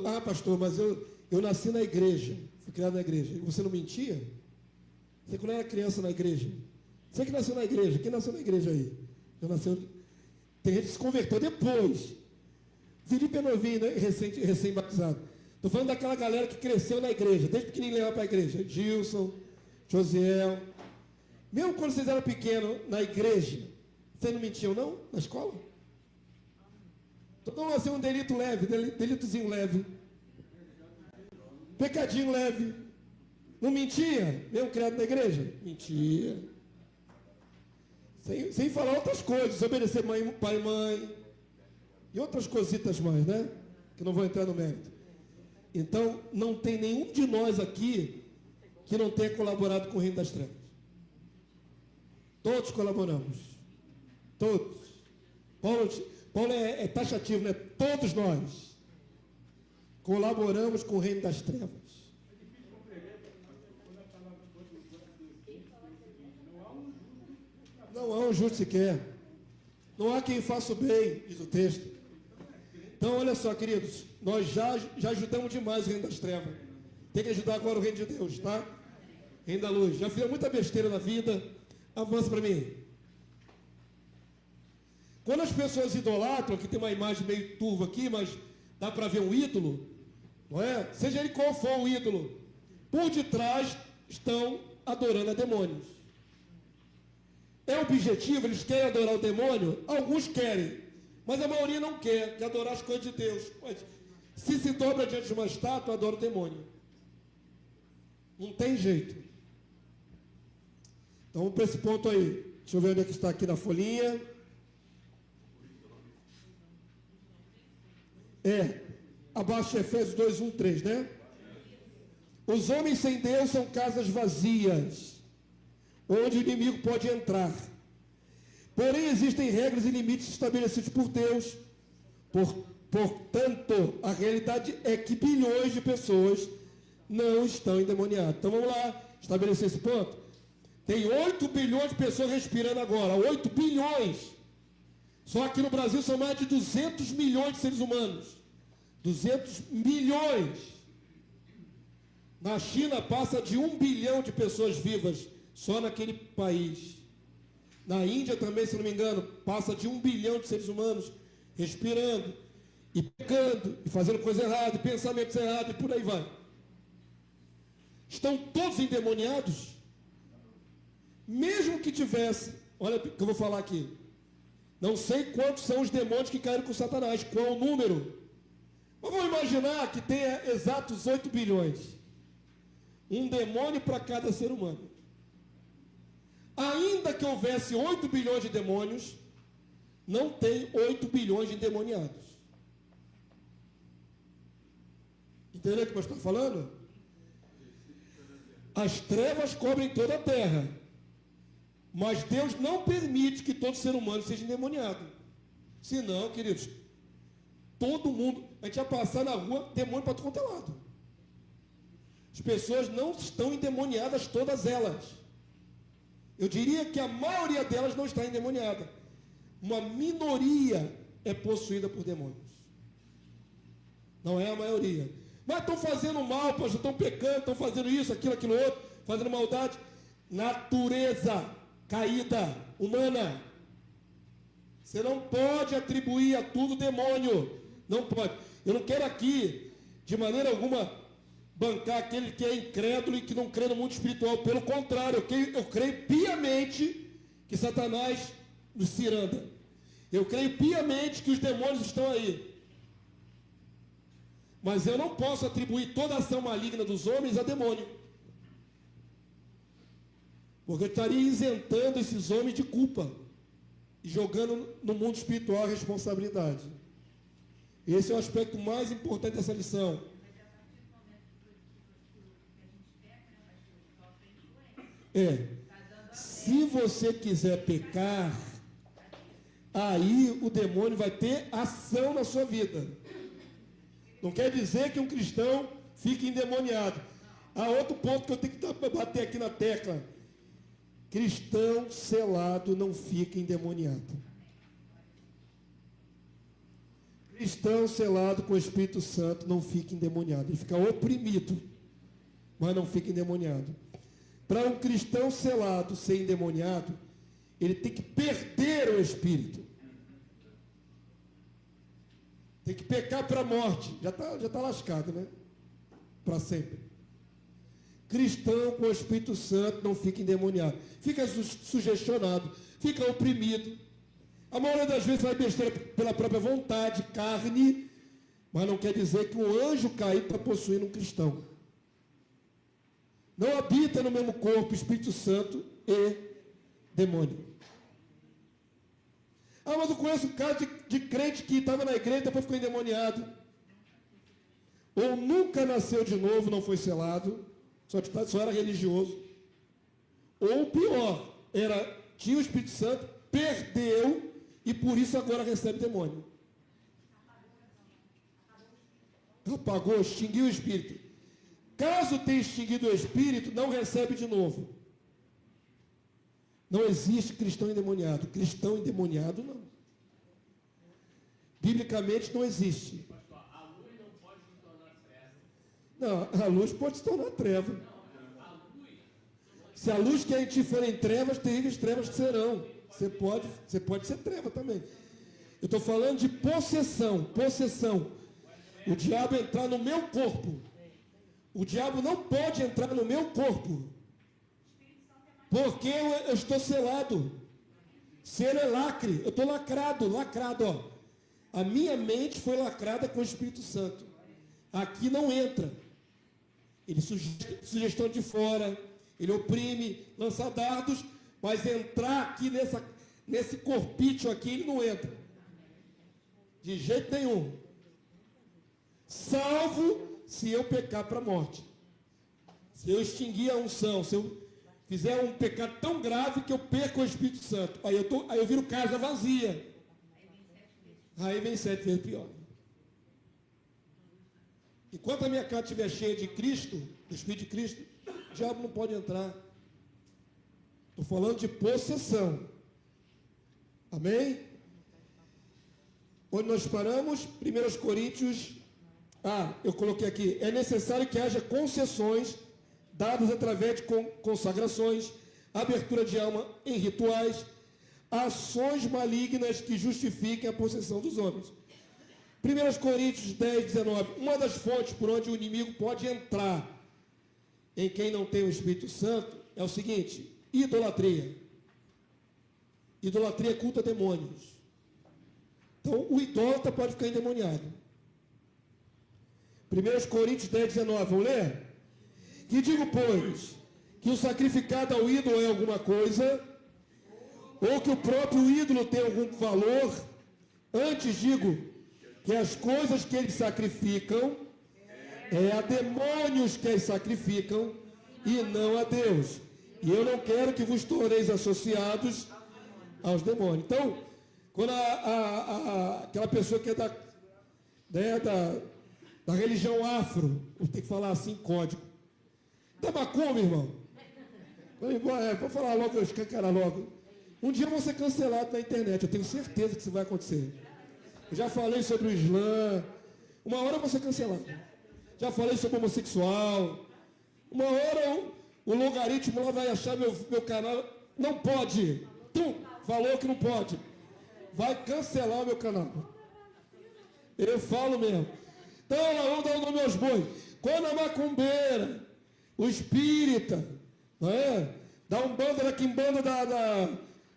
Ah, pastor, mas eu nasci na igreja. Fui criado na igreja. E você não mentia? Você quando era criança na igreja? Você que nasceu na igreja? Quem nasceu na igreja aí? Já nasceu... Tem gente que se converteu depois. Felipe é novinho, né? Recém-batizado. Estou falando daquela galera que cresceu na igreja. Desde pequenininho levava para a igreja. Gilson, Josiel. Mesmo quando vocês eram pequenos na igreja, vocês não mentiam não? Na escola? Então assim, um delito leve, delitozinho leve. Pecadinho leve. Não mentia? Mesmo criado na igreja? Mentia. Sem falar outras coisas, obedecer pai e mãe. E outras cositas mais, né? Que não vou entrar no mérito. Então, não tem nenhum de nós aqui que não tenha colaborado com o reino das trevas. Todos colaboramos. Todos. Paulo é taxativo, né? Todos nós colaboramos com o reino das trevas. Não há um justo sequer. Não há quem faça o bem, diz o texto. Então, olha só, queridos, nós já ajudamos demais o reino das trevas. Tem que ajudar agora o reino de Deus, tá? Reino da luz. Já fiz muita besteira na vida. Avança para mim. Quando as pessoas idolatram, que tem uma imagem meio turva aqui, mas dá para ver um ídolo, não é? Seja ele qual for o ídolo, por detrás estão adorando a demônios. É objetivo, eles querem adorar o demônio? Alguns querem, mas a maioria não quer adorar as coisas de Deus. Mas, se dobra diante de uma estátua, adora o demônio. Não tem jeito. Então vamos para esse ponto aí. Deixa eu ver onde é que está aqui na folhinha. Abaixo de Efésios 2, 1, 3, né? Os homens sem Deus são casas vazias, onde o inimigo pode entrar. Porém, existem regras e limites estabelecidos por Deus. Portanto, a realidade é que bilhões de pessoas não estão endemoniadas. Então vamos lá, estabelecer esse ponto. Tem 8 bilhões de pessoas respirando agora, 8 bilhões. Só aqui no Brasil são mais de 200 milhões de seres humanos. 200 milhões. Na China passa de 1 bilhão de pessoas vivas, só naquele país. Na Índia também, se não me engano, passa de 1 bilhão de seres humanos respirando, e pecando, e fazendo coisa errada, e pensamentos errados, e por aí vai. Estão todos endemoniados? Mesmo que tivesse, olha o que eu vou falar aqui. Não sei quantos são os demônios que caíram com Satanás, qual o número. Mas vamos imaginar que tenha exatos 8 bilhões. Um demônio para cada ser humano. Ainda que houvesse 8 bilhões de demônios, não tem 8 bilhões de endemoniados. Entendeu o que eu estou falando? As trevas cobrem toda a terra. Mas Deus não permite que todo ser humano seja endemoniado. Senão, queridos, todo mundo, a gente ia passar na rua, demônio para todo lado. As pessoas não estão endemoniadas, todas elas. Eu diria que a maioria delas não está endemoniada. Uma minoria é possuída por demônios. Não é a maioria. Mas estão fazendo mal, pois estão pecando, estão fazendo isso, aquilo, aquilo outro, fazendo maldade. Natureza caída, humana. Você não pode atribuir a tudo demônio. Não pode. Eu não quero aqui, de maneira alguma, bancar aquele que é incrédulo e que não crê no mundo espiritual. Pelo contrário, eu creio piamente que Satanás nos ciranda. Eu creio piamente que os demônios estão aí. Mas eu não posso atribuir toda a ação maligna dos homens a demônio. Porque eu estaria isentando esses homens de culpa e jogando no mundo espiritual a responsabilidade. Esse é o aspecto mais importante dessa lição. Se você quiser pecar, aí o demônio vai ter ação na sua vida. Não quer dizer que um cristão fique endemoniado. Há outro ponto que eu tenho que bater aqui na tecla. Cristão selado não fica endemoniado. Cristão selado com o Espírito Santo não fica endemoniado. Ele fica oprimido, mas não fica endemoniado. Para um cristão selado ser endemoniado, ele tem que perder o Espírito. Tem que pecar para a morte. Já tá lascado, né? Para sempre. Cristão com o Espírito Santo não fica endemoniado. Fica sugestionado, fica oprimido. A maioria das vezes faz besteira pela própria vontade, carne, mas não quer dizer que um anjo caído está possuindo um cristão. Não habita no mesmo corpo Espírito Santo e demônio. Mas eu conheço um caso de crente que estava na igreja e depois ficou endemoniado. Ou nunca nasceu de novo, não foi selado, só era religioso. Ou pior, tinha o Espírito Santo, perdeu e por isso agora recebe demônio. Apagou, extinguiu o Espírito. Caso tenha extinguido o Espírito, não recebe de novo. Não existe cristão endemoniado. Cristão endemoniado, não. Biblicamente não existe. Pastor, a luz não pode se tornar treva. Não, a luz pode se tornar treva. Se a luz que a gente for em trevas, terríveis trevas serão. Você pode ser treva também. Eu estou falando de possessão. Possessão. O diabo entrar no meu corpo. O diabo não pode entrar no meu corpo. Porque eu estou selado. Selo é lacre. Eu estou lacrado, ó. A minha mente foi lacrada com o Espírito Santo. Aqui não entra. Ele sugestão de fora, ele oprime, lança dardos, mas entrar aqui nesse corpício aqui, ele não entra. De jeito nenhum. Salvo se eu pecar para a morte. Se eu extinguir a unção, se eu fizer um pecado tão grave que eu perco o Espírito Santo, aí eu viro casa vazia. Aí vem 7 vezes pior. Enquanto a minha casa estiver cheia de Cristo, do Espírito de Cristo, o diabo não pode entrar. Estou falando de possessão. Amém? Onde nós paramos? 1 Coríntios. Eu coloquei aqui. É necessário que haja concessões dadas através de consagrações, abertura de alma em rituais, ações malignas que justifiquem a possessão dos homens. 1 Coríntios 10, 19. Uma das fontes por onde o inimigo pode entrar em quem não tem o Espírito Santo é o seguinte: idolatria. Idolatria é culto a demônios. Então, o idólatra pode ficar endemoniado. 1 Coríntios 10, 19. Vamos ler? Que digo, pois, que o sacrificado ao ídolo é alguma coisa, ou que o próprio ídolo tem algum valor? Antes digo que as coisas que eles sacrificam é a demônios que as sacrificam e não a Deus. E eu não quero que vos torneis associados aos demônios. Então, quando aquela pessoa que é da religião afro, vou ter que falar assim, código, da macumba, irmão. Vou falar logo, escancarar logo. Um dia eu vou ser cancelado na internet, eu tenho certeza que isso vai acontecer. Eu já falei sobre o Islã, uma hora eu vou ser cancelado. Já falei sobre homossexual, uma hora o logaritmo lá vai achar meu canal, não pode. Falou que não pode. Vai cancelar o meu canal. Eu falo mesmo. Então, vamos dar o nome aos bois. Quando a macumbeira, o espírita, não é? Da Umbanda, da Quimbanda,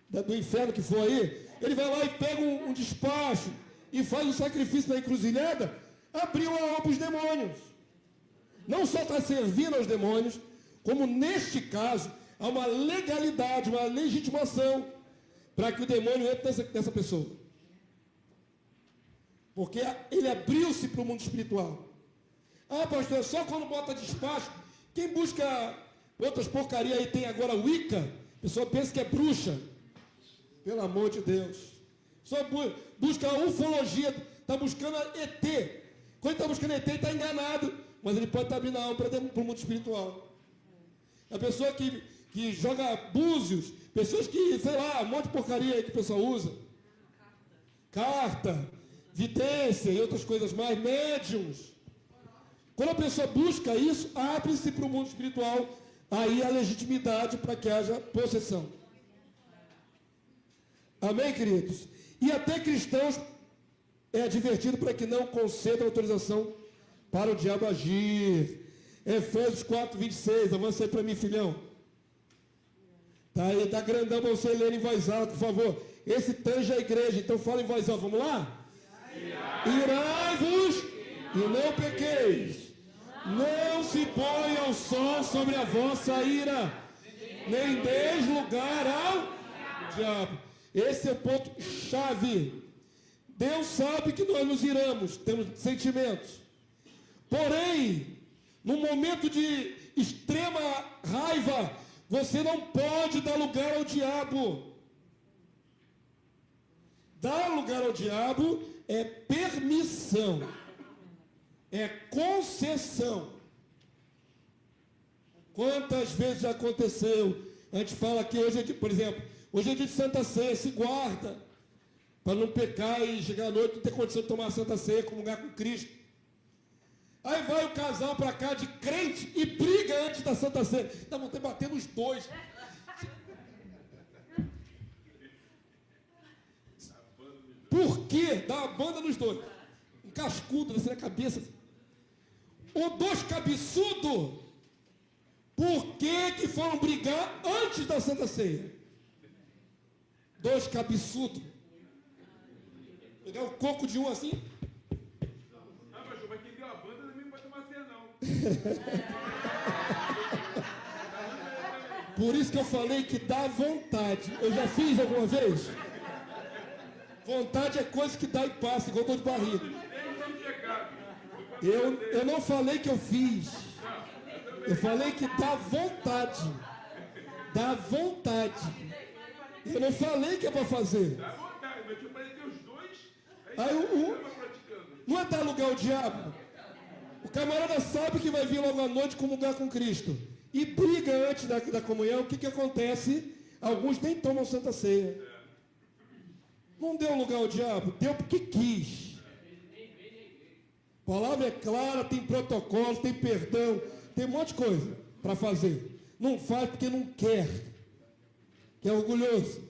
do inferno que for aí, ele vai lá e pega um despacho e faz um sacrifício na encruzilhada, abriu a alma para os demônios. Não só está servindo aos demônios, como neste caso, há uma legalidade, uma legitimação para que o demônio entre nessa pessoa. Porque ele abriu-se para o mundo espiritual. Pastor, é só quando bota despacho. Quem busca outras porcarias aí, tem agora Wicca, a pessoa pensa que é bruxa. Pelo amor de Deus. Só busca a ufologia, está buscando ET. Quando está buscando ET, ele está enganado. Mas ele pode estar abrindo a alma para o mundo espiritual. A pessoa que joga búzios, pessoas que, sei lá, um monte de porcaria aí que o pessoal usa. Carta, vidência e outras coisas mais, médiums. Quando a pessoa busca isso, abre-se para o mundo espiritual, aí há legitimidade para que haja possessão. Amém, queridos? E até cristãos é advertido para que não concedam autorização para o diabo agir. Efésios 4, 26, avança aí para mim, filhão. Tá aí, tá grandão para você ler em voz alta, por favor. Esse tange a igreja, então fala em voz alta, vamos lá? Irai-vos e não pequeis. Não se ponha o sol sobre a vossa ira, nem deis lugar ao diabo. Esse é o ponto chave. Deus sabe que nós nos iramos, temos sentimentos. Porém, no momento de extrema raiva, você não pode dar lugar ao diabo. Dar lugar ao diabo é permissão, é concessão. Quantas vezes já aconteceu? A gente fala que hoje é dia, por exemplo, hoje é dia de Santa Ceia, se guarda para não pecar e chegar à noite não ter condição de tomar a Santa Ceia, comungar com Cristo. Aí vai o casal para cá de crente e briga antes da Santa Ceia. Dá vontade de bater nos dois. Por quê? Dá uma banda nos dois. Um cascudo na cabeça. Ou dois cabeçudos. Por que foram brigar antes da Santa Ceia? Dois cabeçudos. Pegar o coco de um assim. Mas quem deu a banda também não vai tomar ceia Por isso que eu falei que dá vontade. Eu já fiz alguma vez? Vontade é coisa que dá e passa, igual dor de barriga. Eu não falei que eu fiz. Eu falei que dá vontade. Dá vontade. Eu não falei que é para fazer. Dá vontade, mas eu falei que os dois Não é dar lugar ao diabo. O camarada sabe que vai vir logo à noite comungar com Cristo. E briga antes da comunhão. O que acontece? Alguns nem tomam Santa Ceia. Não deu lugar ao diabo, deu porque quis. A palavra é clara, tem protocolo, tem perdão, tem um monte de coisa para fazer. Não faz porque não quer. Que é orgulhoso.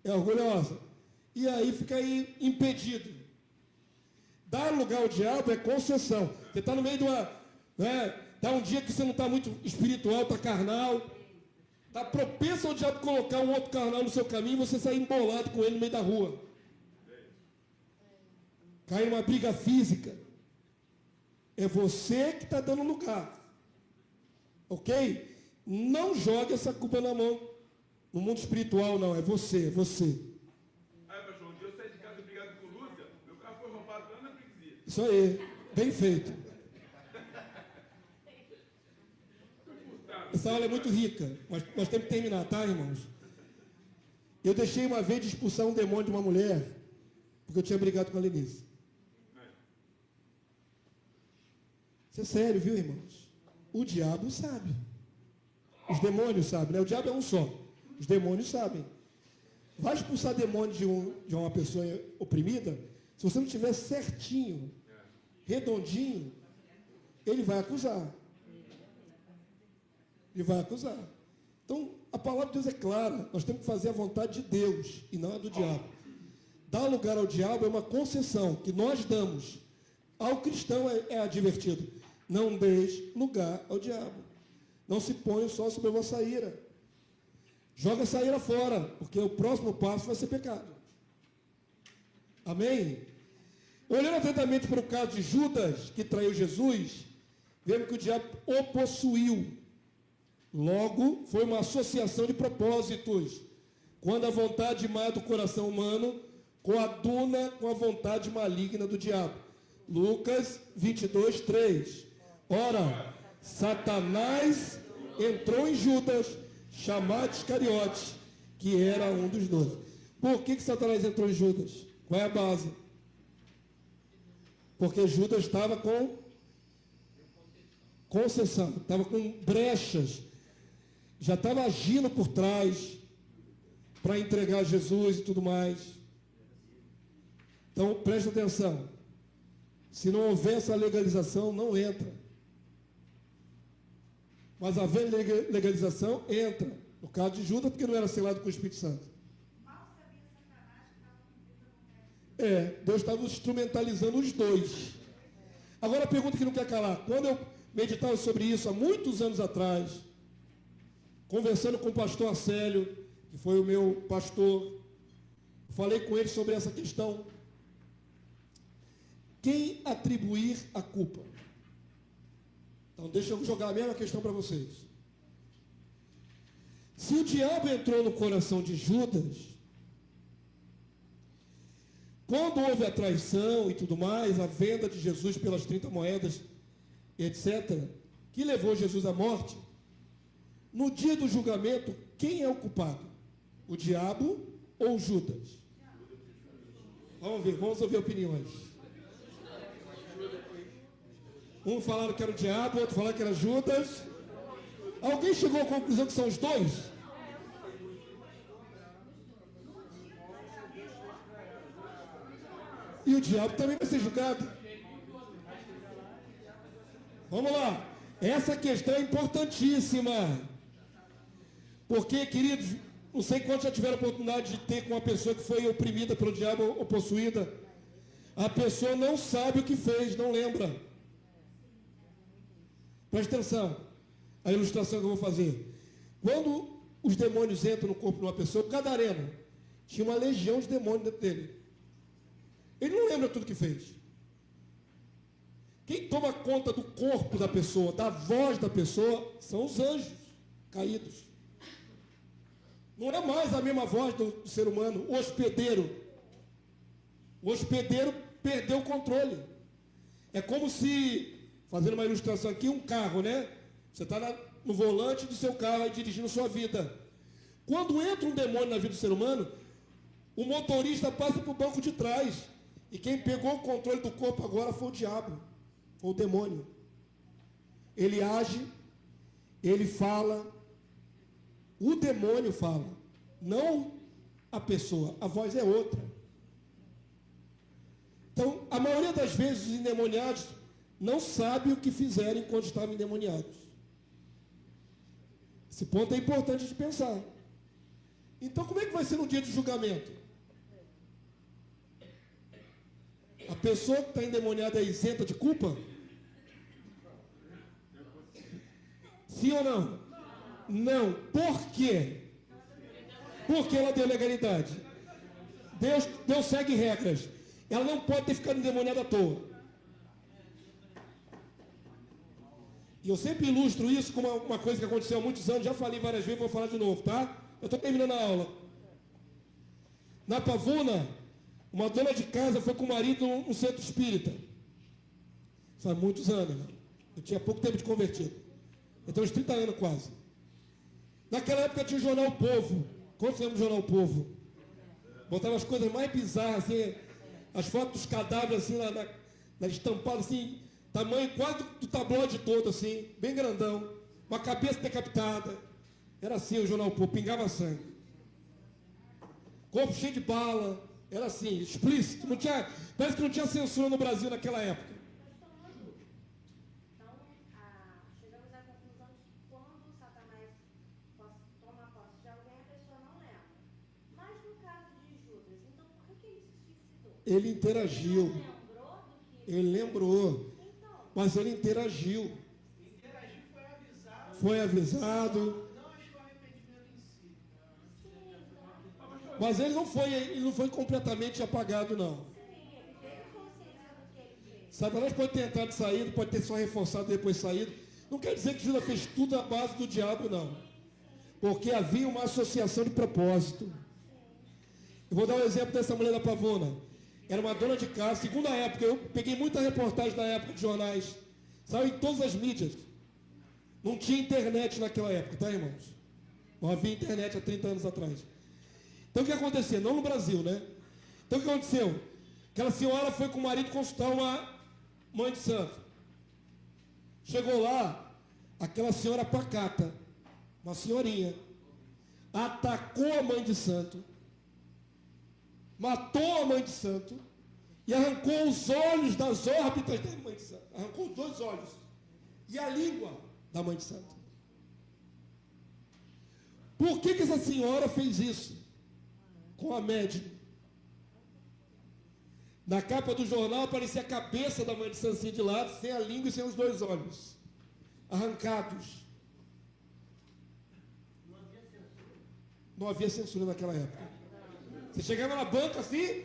É orgulhosa. E aí fica aí impedido. Dar lugar ao diabo é concessão. Você está no meio de uma... Dá um dia que você não está muito espiritual, está carnal. Está propenso ao diabo colocar um outro carnal no seu caminho e você sair embolado com ele no meio da rua. Cair numa briga física. É você que está dando lugar. Ok? Não jogue essa culpa na mão. No mundo espiritual, não. É você, é você. Aí, pastor, um dia eu saí de casa brigado com o Lúcia, meu carro foi roubado lá na freguesia. Isso aí. Bem feito. Essa aula é muito rica, mas nós temos que terminar, tá, irmãos? Eu deixei uma vez de expulsar um demônio de uma mulher, porque eu tinha brigado com a Lenice. Isso é sério, viu, irmãos? O diabo sabe. Os demônios sabem, né? O diabo é um só. Os demônios sabem. Vai expulsar demônio de uma pessoa oprimida, se você não tiver certinho, redondinho, ele vai acusar. Ele vai acusar. Então, a palavra de Deus é clara. Nós temos que fazer a vontade de Deus e não a do diabo. Dar lugar ao diabo é uma concessão que nós damos. Ao cristão é advertido. Não deixe lugar ao diabo. Não se ponha só sobre a vossa ira. Joga essa ira fora, porque o próximo passo vai ser pecado. Amém? Olhando atentamente para o caso de Judas, que traiu Jesus, vemos que o diabo o possuiu. Logo, foi uma associação de propósitos, quando a vontade má do coração humano coaduna com a vontade maligna do diabo. Lucas 22, 3. Ora, Satanás entrou em Judas, chamado Iscariotes, que era um dos 12. Por que Satanás entrou em Judas? Qual é a base? Porque Judas estava com concessão, estava com brechas, já estava agindo por trás para entregar Jesus e tudo mais. Então, presta atenção. Se não houver essa legalização, não entra. Mas havendo legalização, entra. No caso de Judas, porque não era selado com o Espírito Santo. Deus estava instrumentalizando os dois. Agora a pergunta que não quer calar. Quando eu meditava sobre isso há muitos anos atrás, conversando com o pastor Acélio, que foi o meu pastor, falei com ele sobre essa questão. Quem atribuir a culpa? Então deixa eu jogar a mesma questão para vocês. Se o diabo entrou no coração de Judas, quando houve a traição e tudo mais, a venda de Jesus pelas 30 moedas, etc., que levou Jesus à morte, no dia do julgamento, quem é o culpado? O diabo ou Judas? Vamos ouvir opiniões. Um falaram que era o diabo, outro falaram que era Judas. Alguém chegou à conclusão que são os dois? E o diabo também vai ser julgado. Vamos lá. Essa questão é importantíssima. Porque, queridos, não sei quantos já tiveram a oportunidade de ter com uma pessoa que foi oprimida pelo diabo ou possuída. A pessoa não sabe o que fez, não lembra. Preste atenção. A ilustração que eu vou fazer. Quando os demônios entram no corpo de uma pessoa, o Gadareno tinha uma legião de demônios dentro dele. Ele não lembra tudo que fez. Quem toma conta do corpo da pessoa, da voz da pessoa, são os anjos caídos. Não é mais a mesma voz do ser humano. O hospedeiro perdeu o controle. É como se, fazendo uma ilustração aqui, um carro, né? Você está no volante do seu carro e dirigindo sua vida. Quando entra um demônio na vida do ser humano, o motorista passa para o banco de trás. E quem pegou o controle do corpo agora foi o diabo, foi o demônio. Ele age, ele fala, o demônio fala, não a pessoa, a voz é outra. Então, a maioria das vezes os endemoniados não sabem o que fizeram enquanto estavam endemoniados. Esse ponto é importante de pensar. Então, como é que vai ser no dia de julgamento? A pessoa que está endemoniada é isenta de culpa? Sim ou não? Não. Por quê? Porque ela deu legalidade. Deus segue regras. Ela não pode ter ficado endemoniada à toa. E eu sempre ilustro isso com uma coisa que aconteceu há muitos anos. Já falei várias vezes, vou falar de novo, tá? Eu estou terminando a aula. Na Pavuna, uma dona de casa foi com o marido no centro espírita. Faz muitos anos, né? Eu tinha pouco tempo de convertido. Eu tenho uns 30 anos quase. Naquela época tinha o Jornal O Povo. Quantos lembram do Jornal O Povo? Botava as coisas mais bizarras, assim, as fotos dos cadáveres, assim, na estampada, assim, tamanho quase do tabloide todo, assim, bem grandão. Uma cabeça decapitada. Era assim o Jornal O Povo, pingava sangue. Corpo cheio de bala. Era assim, explícito. Parece que não tinha censura no Brasil naquela época. Então, chegamos à conclusão de que quando Satanás toma posse de alguém, a pessoa não lembra. Mas no caso de Judas, então por que ele se suicidou? Ele interagiu. Ele não lembrou do que... Ele lembrou. Então, Mas ele interagiu. Interagir foi avisado. Foi avisado. Não acho que o arrependimento em si. sim, então, Mas ele não foi completamente apagado, não. sim, ele teve consciência do que ele fez. Satanás pode ter entrado e saído, pode ter só reforçado e depois saído. Não quer dizer que Judas fez tudo à base do diabo, não. Porque havia uma associação de propósito. Eu vou dar um exemplo dessa mulher da Pavuna. Era uma dona de casa, segundo a época, eu peguei muita reportagem da época de jornais. Saiu em todas as mídias. Não tinha internet naquela época, tá, irmãos? Não havia internet há 30 anos atrás. Então o que aconteceu? Não no Brasil, né? Então o que aconteceu? Aquela senhora foi com o marido consultar uma mãe de santo. Chegou lá, aquela senhora pacata, uma senhorinha, atacou a mãe de santo, matou a mãe de santo e arrancou os olhos das órbitas da mãe de santo. Arrancou os 2 olhos e a língua da mãe de santo. Por que essa senhora fez isso? Com a médium. Na capa do jornal aparecia a cabeça da mãe de santo assim de lado, sem a língua e sem os 2 olhos. Arrancados. Não havia censura naquela época. Você chegava na banca assim,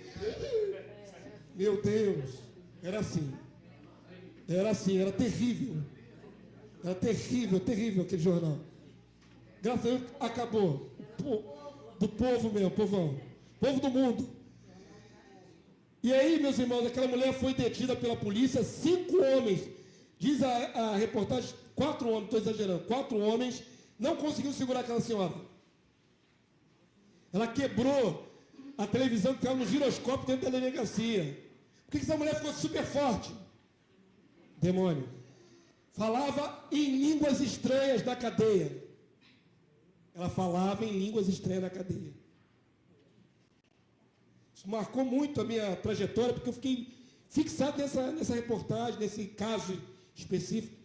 meu Deus, era assim. Era assim, era terrível. Era terrível, terrível aquele jornal. Graças a Deus acabou. Do povo mesmo, povão. Povo do mundo. E aí, meus irmãos, aquela mulher foi detida pela polícia, 5 homens. Diz a reportagem, 4 homens, estou exagerando, 4 homens não conseguiram segurar aquela senhora. Ela quebrou a televisão que estava no giroscópio dentro da delegacia. Por que essa mulher ficou super forte? Demônio. Falava em línguas estranhas na cadeia. Ela falava em línguas estranhas na cadeia. Isso marcou muito a minha trajetória, porque eu fiquei fixado nessa reportagem, nesse caso específico.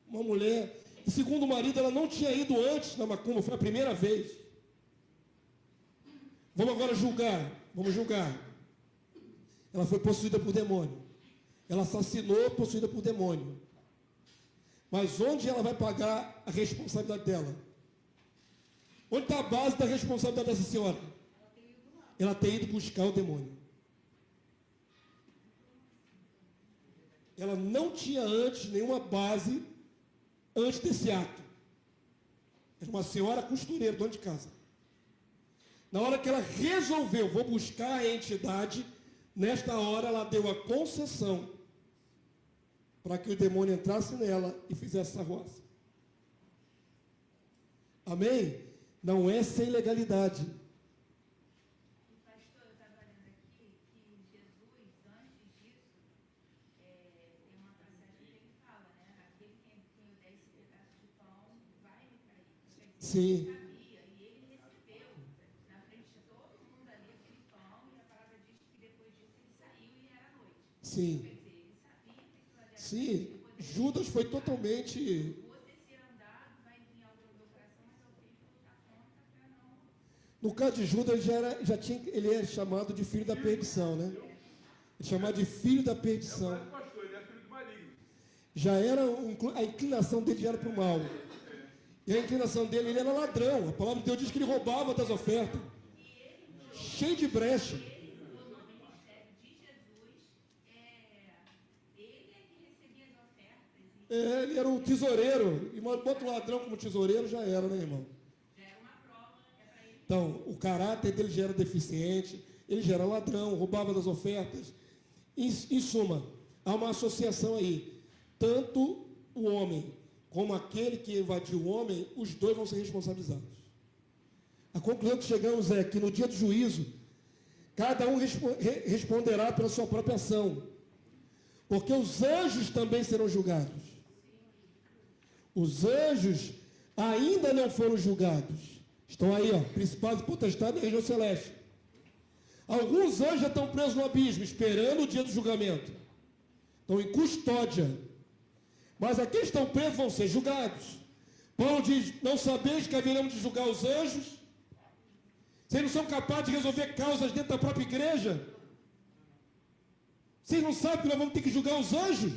Uma mulher, e segundo o marido, ela não tinha ido antes na macumba, foi a primeira vez. Vamos agora julgar. Vamos julgar. Ela foi possuída por demônio. Ela assassinou possuída por demônio. Mas onde ela vai pagar a responsabilidade dela? Onde está a base da responsabilidade dessa senhora? Ela tem ido buscar o demônio. ela não tinha antes nenhuma base antes desse ato. Era uma senhora costureira, dona de casa. Na hora que ela resolveu, vou buscar a entidade, nesta hora ela deu a concessão para que o demônio entrasse nela e fizesse essa roça. Amém? Não é sem legalidade. Pastor, eu estava lendo aqui que Jesus, antes disso, tem uma passagem que ele fala, né? Aquele quem eu der esse pedaço de pão vai me cair. Sim. Ele sabia, e ele recebeu na frente de todo mundo ali aquele pão, e a palavra diz que depois disso ele saiu e era noite. Sim. Quer dizer, ele sabia que aquilo ali era Sim. Judas foi totalmente... você ser andado, vai vir algo no meu coração, mas eu tenho que lutar contra para não. No caso de Judas, ele é chamado de filho da perdição, né? Ele é chamado de filho da perdição. Pastor, ele é filho do maligno. Já era, a inclinação dele já era para o mal. E a inclinação dele, ele era ladrão. A palavra de Deus diz que ele roubava das ofertas. Cheio de brecha. Ele era um tesoureiro. E bota um ladrão como tesoureiro, já era, né, irmão? Então, o caráter dele já era deficiente, ele já era ladrão, roubava das ofertas. Em suma, há uma associação aí. Tanto o homem como aquele que invadiu o homem, os dois vão ser responsabilizados. A conclusão que chegamos é que no dia do juízo, cada um responderá pela sua própria ação. Porque os anjos também serão julgados. Os anjos ainda não foram julgados. Estão aí, ó, principados e potestades da região celeste. Alguns anjos já estão presos no abismo, esperando o dia do julgamento. Estão em custódia. Mas aqueles que estão presos vão ser julgados. Paulo diz, não sabeis que haveremos de julgar os anjos? Vocês não são capazes de resolver causas dentro da própria igreja? Vocês não sabem que nós vamos ter que julgar os anjos?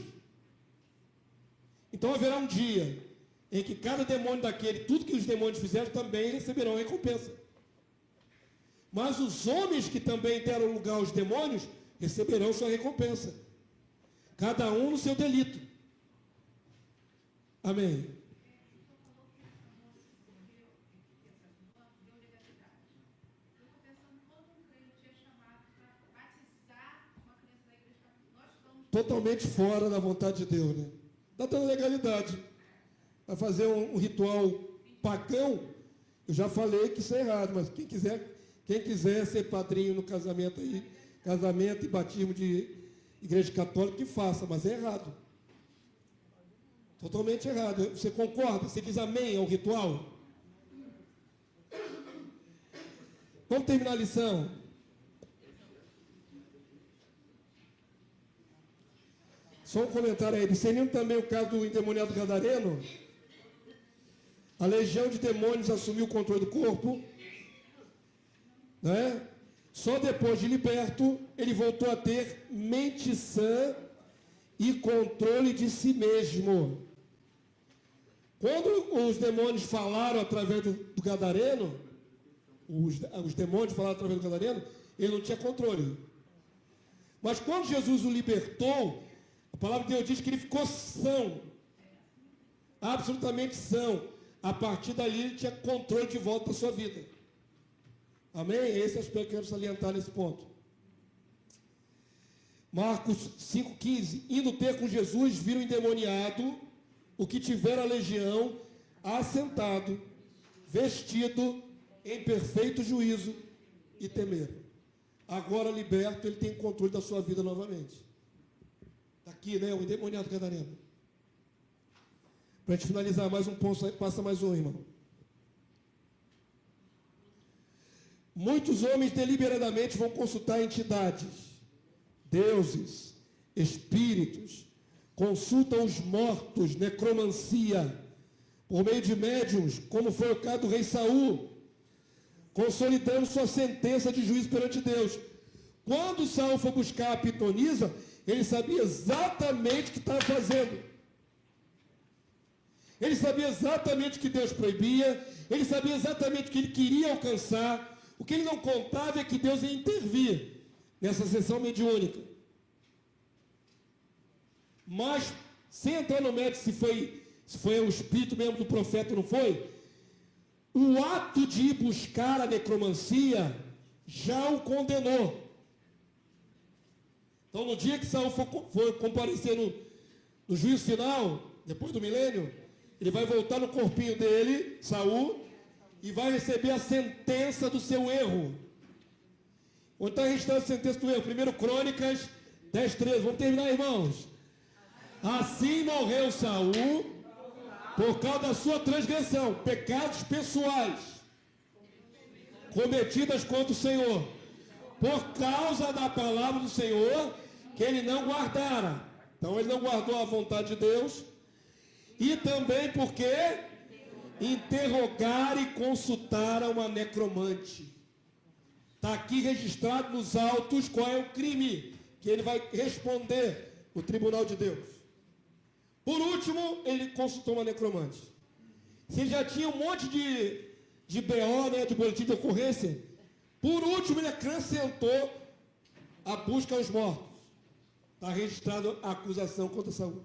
Então haverá um dia em que cada demônio daquele, tudo que os demônios fizeram, também receberão recompensa. Mas os homens que também deram lugar aos demônios, receberão sua recompensa. Cada um no seu delito. Amém. Totalmente fora da vontade de Deus, né? Está dando legalidade. Vai fazer um ritual pagão, eu já falei que isso é errado, mas quem quiser ser padrinho no casamento aí, casamento e batismo de igreja católica, que faça, mas é errado. Totalmente errado. Você concorda? Você diz amém ao ritual? Vamos terminar a lição. Só um comentário aí. Discernindo também o caso do endemoniado gadareno, a legião de demônios assumiu o controle do corpo, né? Só depois de liberto, ele voltou a ter mente sã e controle de si mesmo. Quando os demônios falaram através do gadareno, os demônios falaram através do gadareno, ele não tinha controle. Mas quando Jesus o libertou, a palavra de Deus diz que ele ficou são, absolutamente são. A partir dali ele tinha controle de volta da sua vida. Amém? Esse aspecto que eu quero salientar nesse ponto. Marcos 5,15. Indo ter com Jesus, viram endemoniado, o que tivera a legião, assentado, vestido em perfeito juízo, e temeram. Agora liberto, ele tem controle da sua vida novamente. Está aqui, né? O endemoniado gadareno. Para a gente finalizar mais um ponto, passa mais um, irmão. Muitos homens deliberadamente vão consultar entidades, deuses, espíritos, consultam os mortos, necromancia, por meio de médiuns, como foi o caso do rei Saul, consolidando sua sentença de juízo perante Deus. Quando Saul foi buscar a pitonisa, ele sabia exatamente o que estava fazendo. Ele sabia exatamente o que Deus proibia, ele sabia exatamente o que ele queria alcançar. O que ele não contava é que Deus ia intervir nessa sessão mediúnica. Mas, sem entrar no mérito se foi o espírito mesmo do profeta ou não foi, o ato de ir buscar a necromancia já o condenou. Então, no dia que Saul for comparecer no juízo final, depois do milênio, ele vai voltar no corpinho dele, Saul, e vai receber a sentença do seu erro. Onde está registrada a sentença do erro? 1 Crônicas 10:13. Vamos terminar, irmãos. Assim morreu Saul por causa da sua transgressão, pecados pessoais cometidas contra o Senhor, por causa da palavra do Senhor que ele não guardara. Então ele não guardou a vontade de Deus, e também porque interrogaram e consultaram uma necromante. Está aqui registrado nos autos qual é o crime que ele vai responder no tribunal de Deus. Por último, ele consultou uma necromante. Se ele já tinha um monte de BO, né, de boletim de ocorrência, por último ele acrescentou a busca aos mortos. Está registrado a acusação contra Saul.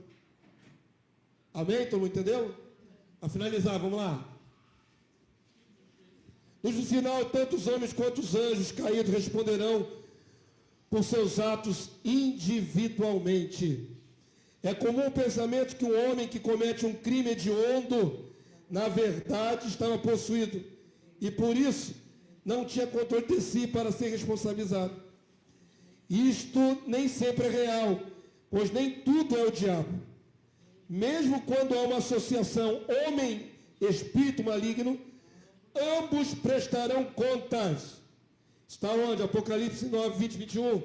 Amém? Todo mundo entendeu? Para finalizar, vamos lá. No juízo final, tanto os homens quanto os anjos caídos responderão por seus atos individualmente. É comum o pensamento que um homem que comete um crime hediondo, na verdade, estava possuído, e por isso não tinha controle de si para ser responsabilizado. Isto nem sempre é real, pois nem tudo é o diabo. Mesmo quando há uma associação homem-espírito maligno, ambos prestarão contas. Está onde? Apocalipse 9, 20, 21.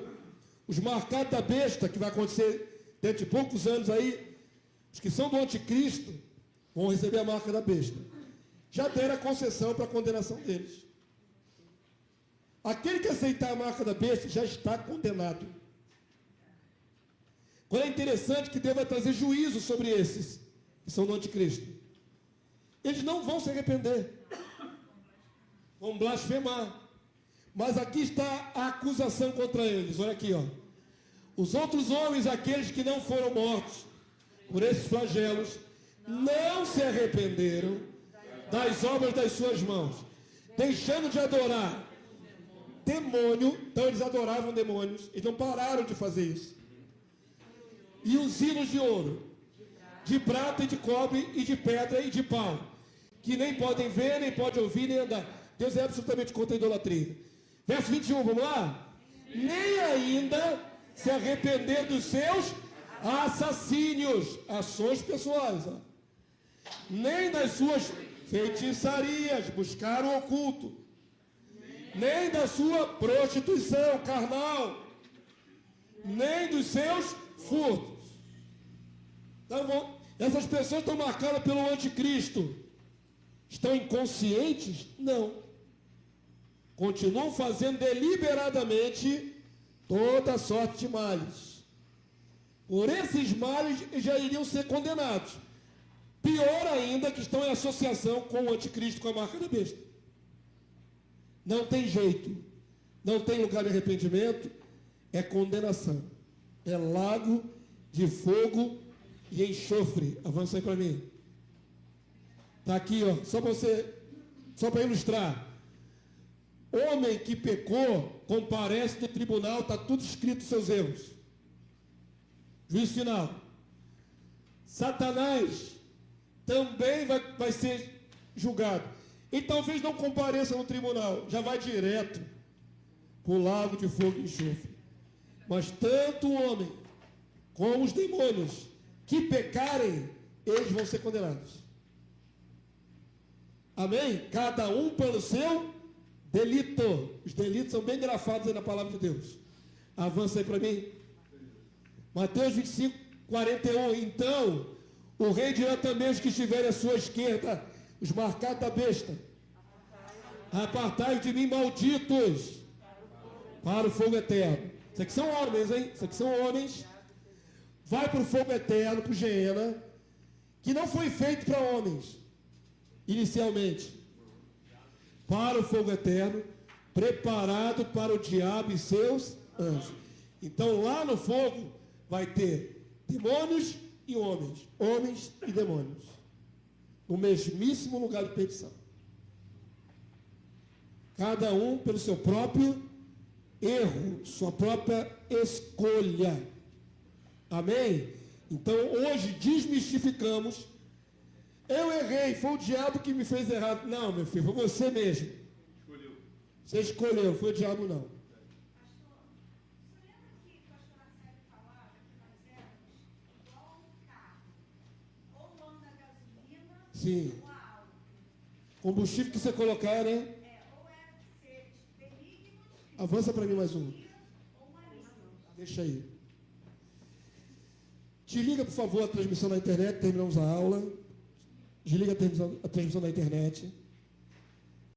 Os marcados da besta, que vai acontecer dentro de poucos anos aí, os que são do anticristo, vão receber a marca da besta. Já deram a concessão para a condenação deles. Aquele que aceitar a marca da besta já está condenado. Agora é interessante que Deus vai trazer juízo sobre esses que são do anticristo. Eles não vão se arrepender. Vão blasfemar. Mas aqui está a acusação contra eles. Olha aqui, ó. Os outros homens, aqueles que não foram mortos por esses flagelos, não se arrependeram das obras das suas mãos, deixando de adorar demônio. Então eles adoravam demônios, eles não pararam de fazer isso. E os ídolos de ouro, de prata e de cobre e de pedra e de pau, que nem podem ver, nem podem ouvir, nem andar. Deus é absolutamente contra a idolatria. Verso 21, vamos lá? Nem ainda se arrepender dos seus assassínios, ações pessoais, ó. Nem das suas feitiçarias, buscar o oculto, nem da sua prostituição carnal, nem dos seus furtos. Então, essas pessoas estão marcadas pelo anticristo. Estão inconscientes? Não. Continuam fazendo deliberadamente toda sorte de males. Por esses males já iriam ser condenados. Pior ainda, que estão em associação com o anticristo, com a marca da besta. Não tem jeito. Não tem lugar de arrependimento. É condenação. É lago de fogo e enxofre. Avança aí para mim. Está aqui, ó. Só para ilustrar. Homem que pecou, comparece no tribunal, está tudo escrito os seus erros. Juízo final. Satanás também vai ser julgado. E talvez não compareça no tribunal, já vai direto para o lago de fogo e enxofre. Mas tanto o homem como os demônios que pecarem, eles vão ser condenados. Amém? Cada um pelo seu delito. Os delitos são bem grafados aí na palavra de Deus. Avança aí para mim. Mateus 25, 41. Então, o rei dirá também aos que estiverem à sua esquerda, os marcados da besta: apartai de mim, malditos, para o fogo eterno. Isso aqui são homens, hein? Isso aqui são homens. Vai para o fogo eterno, para o Geena, que não foi feito para homens, inicialmente. Para o fogo eterno, preparado para o diabo e seus anjos. Então lá no fogo vai ter Demônios e homens. Homens e demônios. No mesmíssimo lugar de perdição. Cada um pelo seu próprio erro, sua própria escolha. Amém? Então, hoje, desmistificamos. Eu errei, foi o diabo que me fez errar. Não, meu filho, foi você mesmo. Você escolheu, foi o diabo não. Pastor, você lembra que o pastor Marcelo falava que nós éramos igual um carro? Ou anda a gasolina, Sim. ou a álcool. Combustível que você colocar, né? Ou é seres benignos, Avança para mim mais um. ou malignos. Deixa aí. Desliga, por favor, a transmissão na internet. Terminamos a aula. Desliga a transmissão da internet.